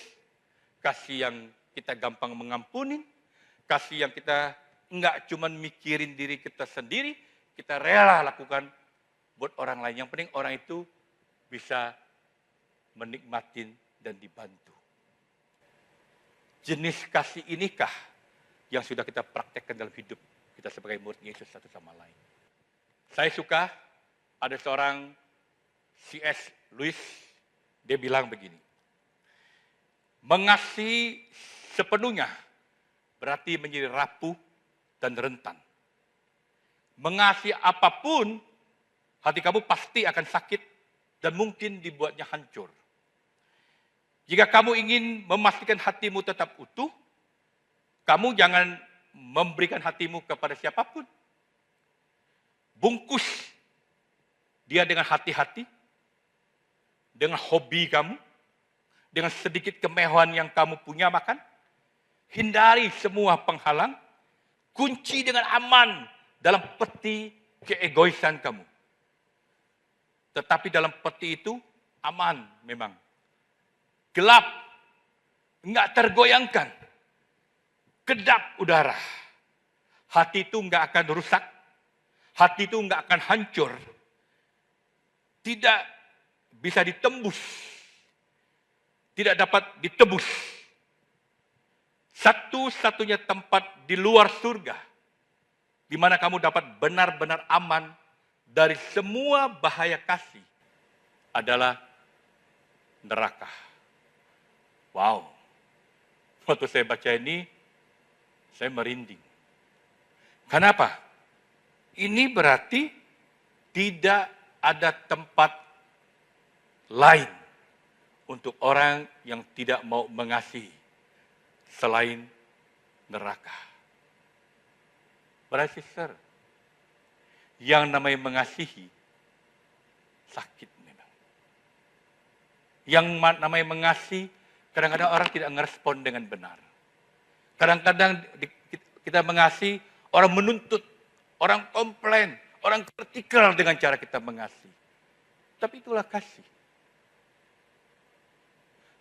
kasih yang kita gampang mengampuni, kasih yang kita enggak cuma mikirin diri kita sendiri, kita rela lakukan buat orang lain. Yang penting orang itu bisa menikmatin dan dibantu. Jenis kasih inikah yang sudah kita praktekkan dalam hidup kita sebagai murid Yesus satu sama lain? Saya suka ada seorang C.S. Lewis, dia bilang begini, mengasihi sepenuhnya berarti menjadi rapuh dan rentan. Mengasihi apapun, hati kamu pasti akan sakit dan mungkin dibuatnya hancur. Jika kamu ingin memastikan hatimu tetap utuh, kamu jangan memberikan hatimu kepada siapapun. Bungkus dia dengan hati-hati, dengan hobi kamu, dengan sedikit kemewahan yang kamu punya makan. Hindari semua penghalang, kunci dengan aman dalam peti keegoisan kamu. Tetapi dalam peti itu aman memang. Gelap, enggak tergoyangkan. Kedap udara. Hati itu enggak akan rusak. Hati itu enggak akan hancur. Tidak bisa ditembus. Tidak dapat ditebus. Satu-satunya tempat di luar surga di mana kamu dapat benar-benar aman dari semua bahaya kasih adalah neraka. Wow. Waktu saya baca ini, saya merinding. Kenapa? Ini berarti tidak ada tempat lain untuk orang yang tidak mau mengasihi selain neraka. Brother sister, yang namanya mengasihi sakit memang. Yang namanya mengasihi, kadang-kadang orang tidak merespon dengan benar. Kadang-kadang kita mengasihi, orang menuntut, orang komplain, orang kritikal dengan cara kita mengasihi. Tapi itulah kasih.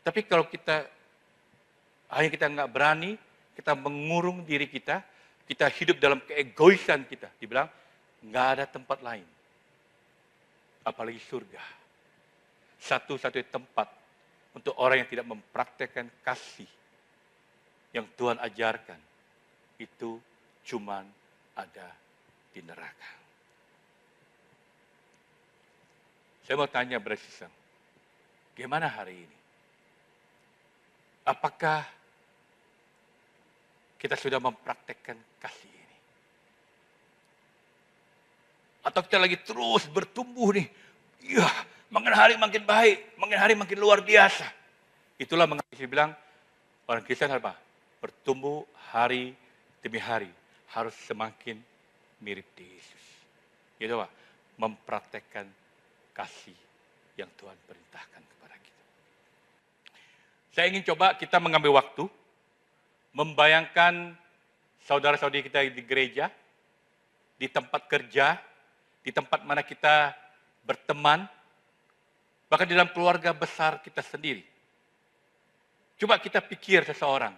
Tapi kalau hanya kita nggak berani, kita mengurung diri kita hidup dalam keegoisan kita. Dibilang, nggak ada tempat lain. Apalagi surga. Satu-satunya tempat untuk orang yang tidak mempraktekkan kasih yang Tuhan ajarkan. Itu cuman ada di neraka. Saya mau tanya Brother Sister, gimana hari ini? Apakah kita sudah mempraktekkan kasih ini? Atau kita lagi terus bertumbuh nih? Ya, makin hari makin baik, makin hari makin luar biasa. Itulah mengapa saya bilang, orang Kristen apa? Bertumbuh hari demi hari. Harus semakin mirip di Yesus. Gitu Pak, mempraktekkan kasih yang Tuhan perintahkan kepada kita. Saya ingin coba kita mengambil waktu, membayangkan saudara-saudari kita di gereja, di tempat kerja, di tempat mana kita berteman, bahkan di dalam keluarga besar kita sendiri. Coba kita pikir seseorang.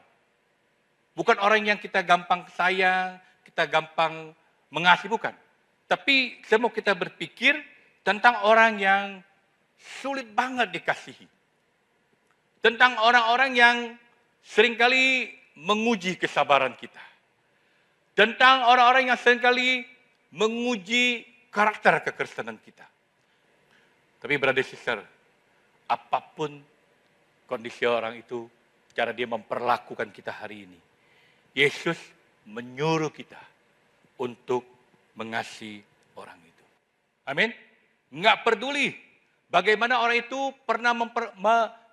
Bukan orang yang kita gampang sayang, kita gampang mengasihi, bukan. Tapi saya mau kita berpikir tentang orang yang sulit banget dikasihi. Tentang orang-orang yang seringkali menguji kesabaran kita. Tentang orang-orang yang seringkali menguji karakter kekristenan kita. Tapi brother sister, apapun kondisi orang itu, cara dia memperlakukan kita hari ini, Yesus menyuruh kita untuk mengasihi orang itu. Amin. Nggak peduli bagaimana orang itu pernah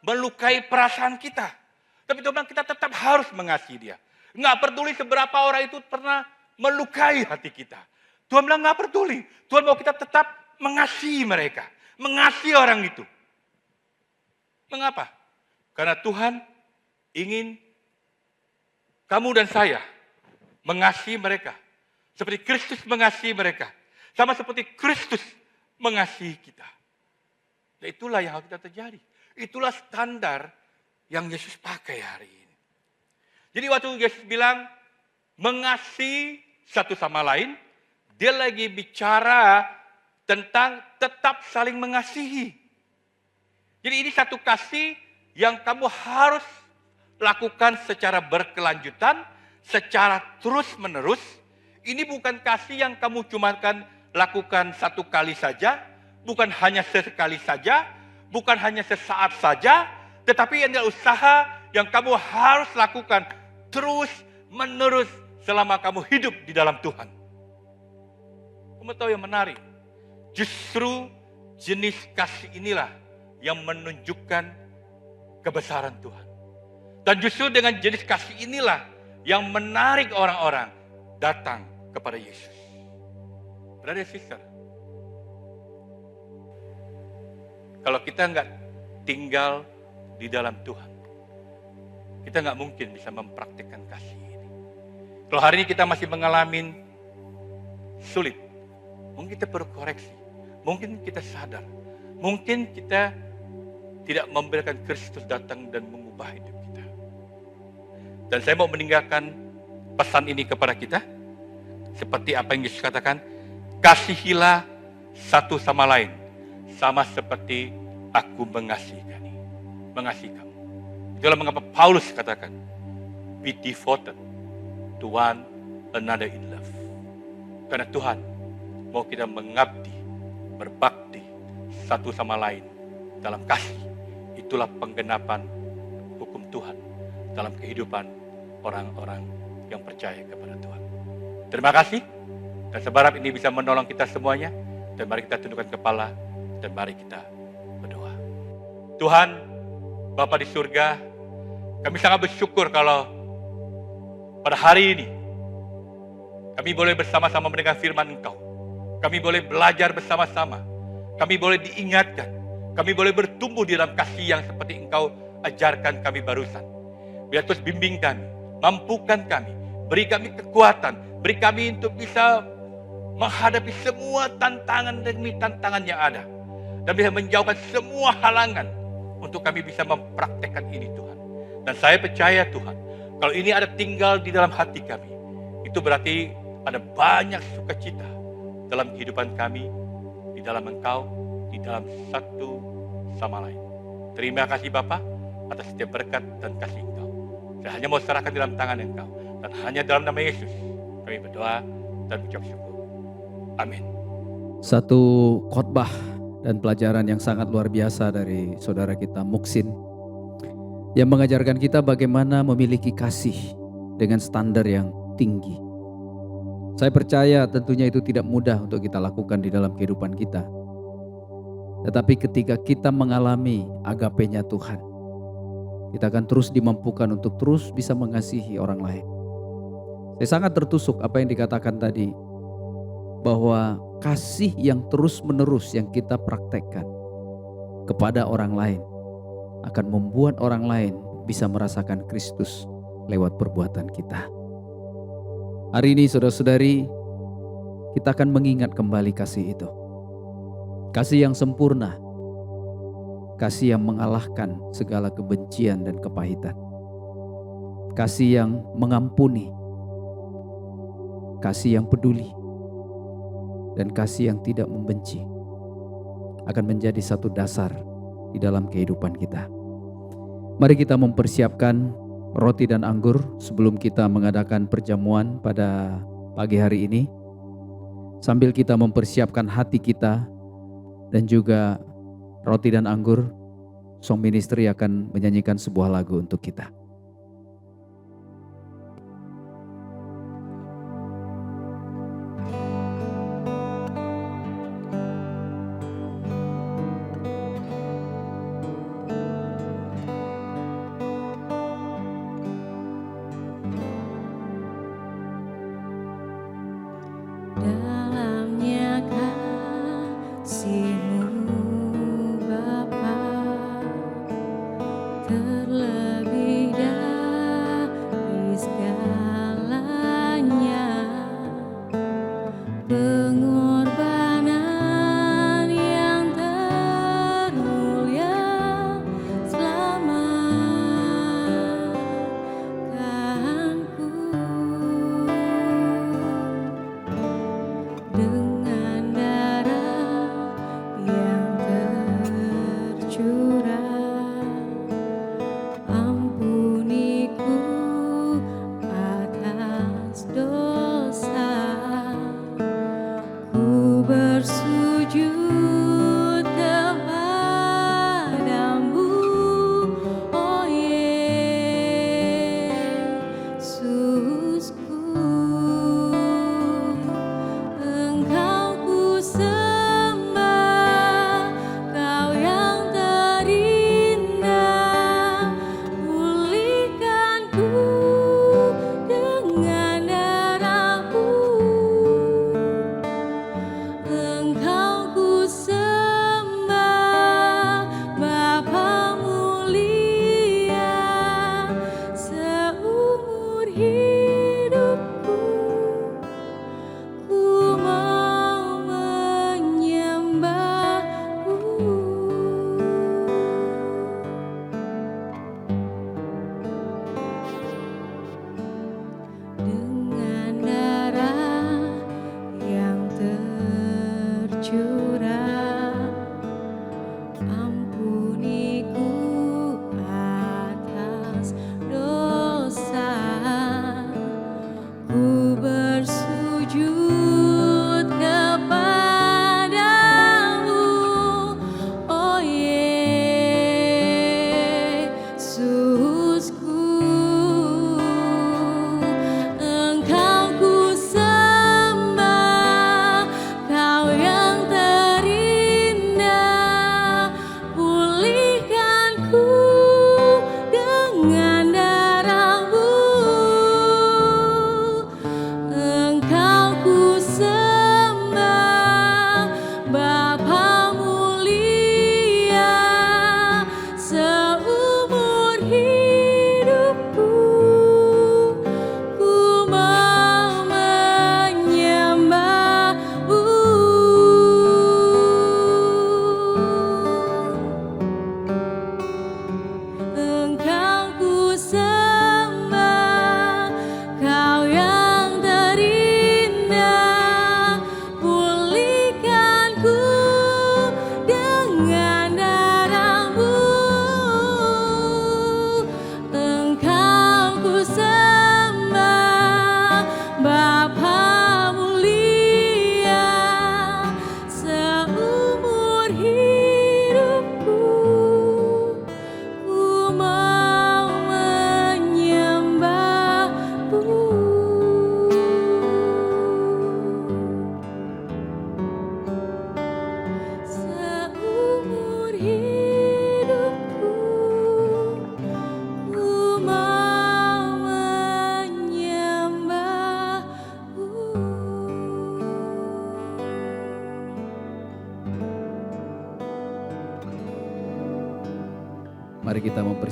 melukai perasaan kita. Tapi Tuhan bilang kita tetap harus mengasihi dia. Nggak peduli seberapa orang itu pernah melukai hati kita. Tuhan bilang nggak peduli. Tuhan mau kita tetap mengasihi mereka. Mengasihi orang itu. Mengapa? Karena Tuhan ingin kamu dan saya mengasihi mereka. Seperti Kristus mengasihi mereka. Sama seperti Kristus mengasihi kita. Dan itulah yang harus kita terjadi. Itulah standar yang Yesus pakai hari ini. Jadi waktu Yesus bilang mengasihi satu sama lain, dia lagi bicara tentang tetap saling mengasihi. Jadi ini satu kasih yang kamu harus lakukan secara berkelanjutan, secara terus-menerus. Ini bukan kasih yang kamu cuma lakukan satu kali saja, bukan hanya sesekali saja, bukan hanya sesaat saja, tetapi ini adalah usaha yang kamu harus lakukan terus-menerus selama kamu hidup di dalam Tuhan. Kamu tahu yang menarik? Justru jenis kasih inilah yang menunjukkan kebesaran Tuhan. Dan justru dengan jenis kasih inilah yang menarik orang-orang datang kepada Yesus. Brother sister, kalau kita nggak tinggal di dalam Tuhan, kita nggak mungkin bisa mempraktikkan kasih ini. Kalau hari ini kita masih mengalami sulit, mungkin kita perlu koreksi, mungkin kita sadar, mungkin kita tidak membiarkan Kristus datang dan mengubah hidup kita. Dan saya mau meninggalkan pesan ini kepada kita, seperti apa yang Yesus katakan, kasihilah satu sama lain, sama seperti aku mengasihi kamu. Itulah mengapa Paulus katakan, be devoted to one another in love. Karena Tuhan mau kita mengabdi, berbakti satu sama lain dalam kasih. Itulah penggenapan hukum Tuhan dalam kehidupan orang-orang yang percaya kepada Tuhan. Terima kasih, dan sebarap ini bisa menolong kita semuanya. Dan mari kita tundukkan kepala, dan mari kita berdoa. Tuhan, Bapa di surga, kami sangat bersyukur kalau pada hari ini kami boleh bersama-sama mendengar firman Engkau. Kami boleh belajar bersama-sama. Kami boleh diingatkan. Kami boleh bertumbuh di dalam kasih yang seperti Engkau ajarkan kami barusan. Biar terus bimbing kami, mampukan kami, beri kami kekuatan, beri kami untuk bisa menghadapi semua tantangan demi tantangan yang ada. Dan bisa menjauhkan semua halangan untuk kami bisa mempraktekkan ini Tuhan. Dan saya percaya Tuhan, kalau ini ada tinggal di dalam hati kami, itu berarti ada banyak sukacita dalam kehidupan kami, di dalam Engkau, di dalam satu sama lain. Terima kasih Bapa atas setiap berkat dan kasih Engkau. Saya hanya mau serahkan dalam tangan Engkau. Dan hanya dalam nama Yesus kami berdoa dan mengucap syukur. Amin. Satu khotbah dan pelajaran yang sangat luar biasa dari saudara kita Muksin, yang mengajarkan kita bagaimana memiliki kasih dengan standar yang tinggi. Saya percaya tentunya itu tidak mudah untuk kita lakukan di dalam kehidupan kita. Tetapi ketika kita mengalami agape-nya Tuhan, kita akan terus dimampukan untuk terus bisa mengasihi orang lain. Saya sangat tertusuk apa yang dikatakan tadi, bahwa kasih yang terus-menerus yang kita praktekkan kepada orang lain akan membuat orang lain bisa merasakan Kristus lewat perbuatan kita. Hari ini saudara-saudari, kita akan mengingat kembali kasih itu. Kasih yang sempurna, kasih yang mengalahkan segala kebencian dan kepahitan. Kasih yang mengampuni, kasih yang peduli, dan kasih yang tidak membenci akan menjadi satu dasar di dalam kehidupan kita. Mari kita mempersiapkan roti dan anggur sebelum kita mengadakan perjamuan pada pagi hari ini. Sambil kita mempersiapkan hati kita dan juga roti dan anggur, Song Ministry akan menyanyikan sebuah lagu untuk kita. Dalamnya kasih-Mu Bapa, terlebih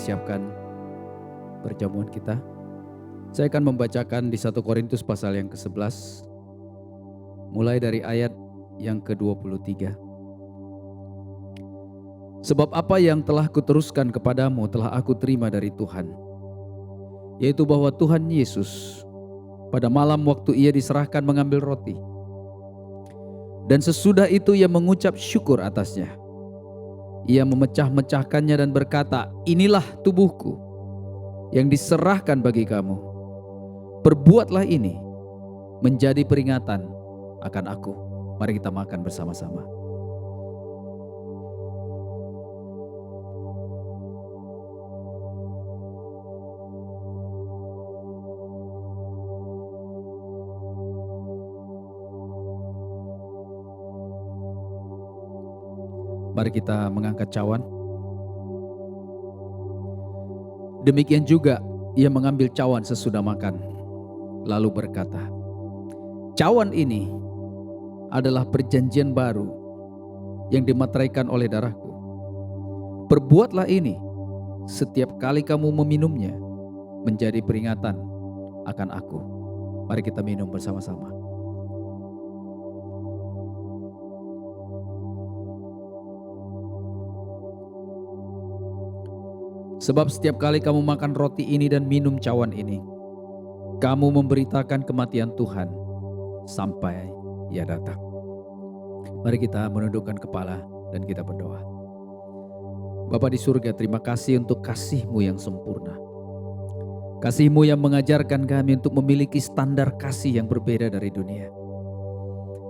mempersiapkan perjamuan kita. Saya akan membacakan di 1 Korintus pasal yang ke-11, mulai dari ayat yang ke-23. Sebab apa yang telah kuteruskan kepadamu telah aku terima dari Tuhan, yaitu bahwa Tuhan Yesus pada malam waktu ia diserahkan mengambil roti, dan sesudah itu ia mengucap syukur atasnya. Ia memecah-mecahkannya dan berkata, "Inilah tubuhku yang diserahkan bagi kamu. Perbuatlah ini menjadi peringatan akan aku." Mari kita makan bersama-sama. Mari kita mengangkat cawan. Demikian juga ia mengambil cawan sesudah makan, lalu berkata, "Cawan ini adalah perjanjian baru yang dimateraikan oleh darahku. Perbuatlah ini setiap kali kamu meminumnya menjadi peringatan akan aku." Mari kita minum bersama-sama. Sebab setiap kali kamu makan roti ini dan minum cawan ini, kamu memberitakan kematian Tuhan sampai Ia datang. Mari kita menundukkan kepala dan kita berdoa. Bapa di surga, terima kasih untuk kasih-Mu yang sempurna. Kasih-Mu yang mengajarkan kami untuk memiliki standar kasih yang berbeda dari dunia.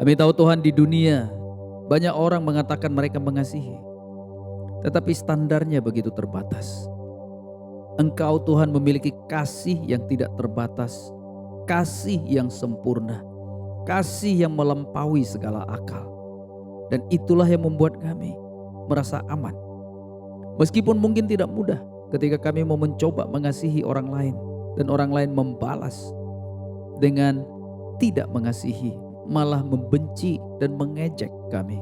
Kami tahu Tuhan, di dunia banyak orang mengatakan mereka mengasihi, tetapi standarnya begitu terbatas. Engkau Tuhan memiliki kasih yang tidak terbatas, kasih yang sempurna, kasih yang melampaui segala akal. Dan itulah yang membuat kami merasa aman. Meskipun mungkin tidak mudah ketika kami mau mencoba mengasihi orang lain, dan orang lain membalas dengan tidak mengasihi, malah membenci dan mengejek kami.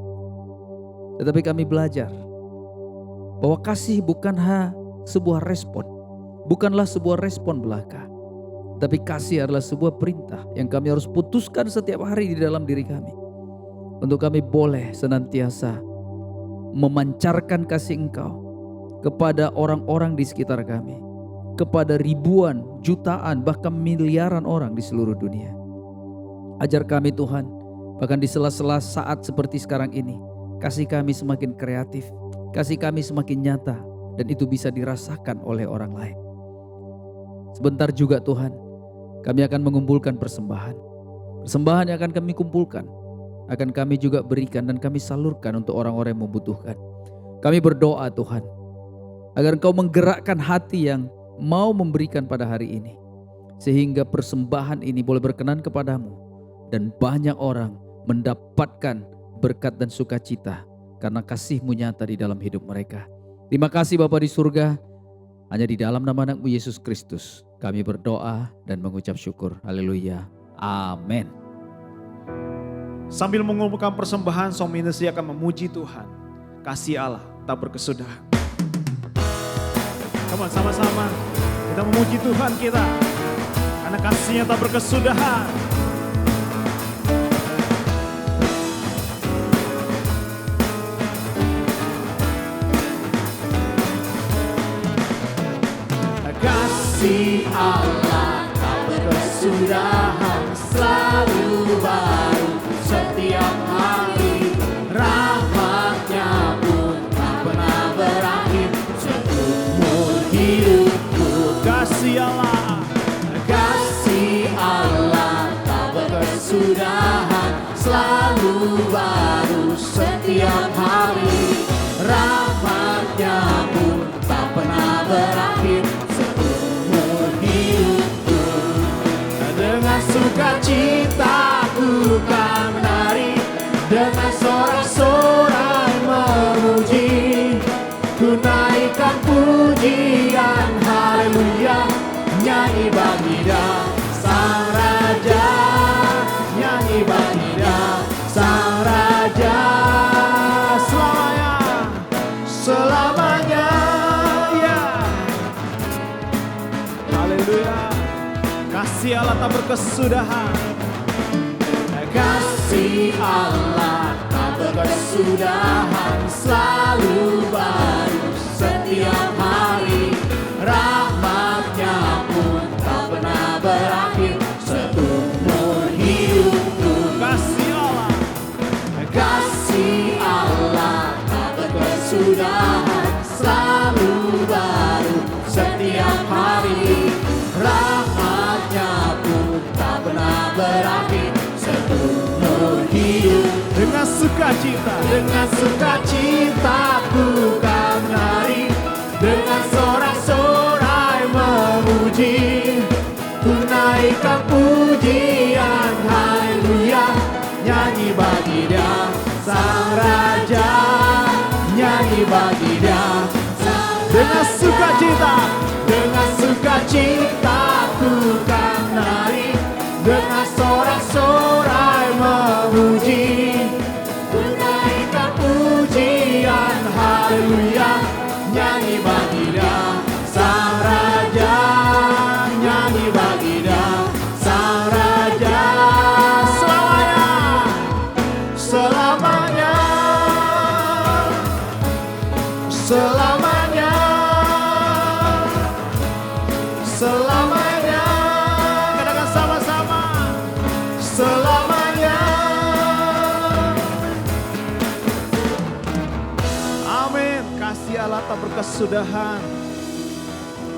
Tetapi kami belajar bahwa kasih bukanlah sebuah respon, bukanlah sebuah respon belaka, tapi kasih adalah sebuah perintah yang kami harus putuskan setiap hari di dalam diri kami, untuk kami boleh senantiasa memancarkan kasih Engkau kepada orang-orang di sekitar kami, kepada ribuan, jutaan, bahkan miliaran orang di seluruh dunia. Ajar kami Tuhan, bahkan di sela-sela saat seperti sekarang ini, kasih kami semakin kreatif, kasih kami semakin nyata, dan itu bisa dirasakan oleh orang lain. Sebentar juga Tuhan, kami akan mengumpulkan persembahan. Persembahan yang akan kami kumpulkan akan kami juga berikan dan kami salurkan untuk orang-orang yang membutuhkan. Kami berdoa Tuhan, agar Engkau menggerakkan hati yang mau memberikan pada hari ini, sehingga persembahan ini boleh berkenan kepadamu dan banyak orang mendapatkan berkat dan sukacita karena kasih-Mu nyata di dalam hidup mereka. Terima kasih Bapa di surga. Hanya di dalam nama anak-Mu Yesus Kristus kami berdoa dan mengucap syukur. Haleluya. Amin. Sambil mengumpulkan persembahan, Song Ministry akan memuji Tuhan. Kasih Allah tak berkesudahan. Come on, sama-sama kita memuji Tuhan kita, karena kasih-Nya tak berkesudahan. Kasih Allah tak berkesudahan, selalu baru setiap hari. Rahmat-Nya pun tak pernah berakhir seumur hidupku. Kasih Allah, kasih Allah tak berkesudahan, selalu baru setiap hari. Rahmat-Nya pun tak pernah berakhir seumur hidupku. Dengan sukacita ku kan menari, dengan sorak-sorai memuji, ku naikkan pujian haleluya, nyanyi bagi Dia Sang Raja, nyanyi bagi Dia Sang Raja, selamanya, selamanya ya. Haleluya. Kasih Allah tak berkesudahan. Kasih Allah tak berkesudahan, selalu baru setiap hari. Rahmat-Nya pun tak pernah berakhir seumur hidupku. Kasih Allah. Kasih Allah tak berkesudahan, selalu baru setiap hari. Rahmat-Nya pun tak pernah berakhir seumur hidup. Dengan sukacita, Dengan sukacita ku kan menari, dengan sorak-sorai memuji. Ku naikkan pujian, haleluya, nyanyi bagi Dia Sang Raja, nyanyi bagi Dia Sang dengan sukacita, Dengan sukacita ku kan menari, dengan sorak-sorai memuji. Ku naikkan pujian, haleluya, nyanyi bagi Dia Sang Raja, nyanyi bagi Dia Sang Raja. Selamanya, selamanya, selamanya, selamanya. katakan sama-sama. Selamanya. Amin. Kasih Allah tak berkesudahan.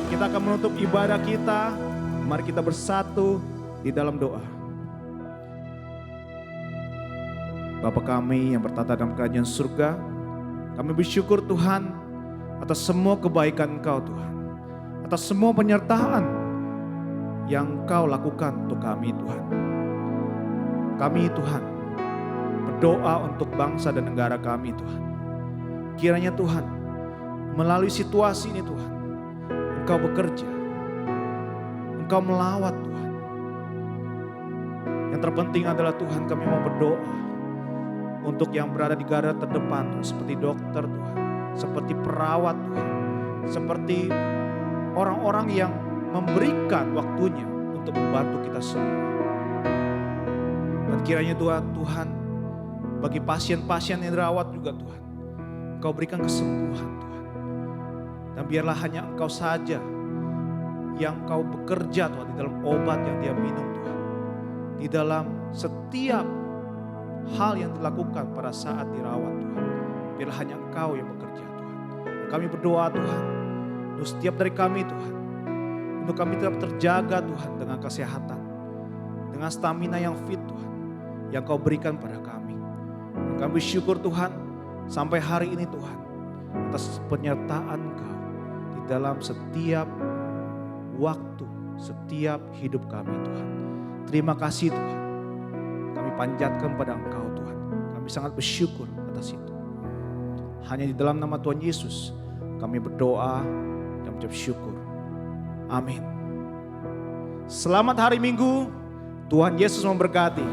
Kita akan menutup ibadah kita. Mari kita bersatu di dalam doa. Bapa kami yang bertata dalam kerajaan surga, kami bersyukur Tuhan atas semua kebaikan Engkau Tuhan. Atas semua penyertaan yang Engkau lakukan untuk kami Tuhan. Kami Tuhan berdoa untuk bangsa dan negara kami Tuhan. Kiranya Tuhan melalui situasi ini Tuhan, Engkau bekerja, Engkau melawat Tuhan. Yang terpenting adalah Tuhan, kami mau berdoa untuk yang berada di garda terdepan Tuhan, seperti dokter Tuhan, seperti perawat Tuhan, seperti orang-orang yang memberikan waktunya untuk membantu kita semua. Dan kiranya Tuhan, bagi pasien-pasien yang dirawat juga Tuhan, Engkau berikan kesembuhan Tuhan. Dan biarlah hanya Engkau saja yang Engkau bekerja Tuhan di dalam obat yang dia minum Tuhan. Di dalam setiap hal yang dilakukan pada saat dirawat Tuhan. Biarlah hanya Engkau yang bekerja Tuhan. Dan kami berdoa Tuhan, untuk setiap dari kami Tuhan, untuk kami tetap terjaga Tuhan dengan kesehatan, dengan stamina yang fit Tuhan, yang Kau berikan pada kami. Dan kami bersyukur Tuhan, sampai hari ini Tuhan, atas penyertaan Kau di dalam setiap waktu, setiap hidup kami Tuhan. Terima kasih Tuhan. Kami panjatkan pada Engkau Tuhan. Kami sangat bersyukur atas itu. Hanya di dalam nama Tuhan Yesus kami berdoa dan mengucap syukur. Amin. Selamat hari Minggu. Tuhan Yesus memberkati.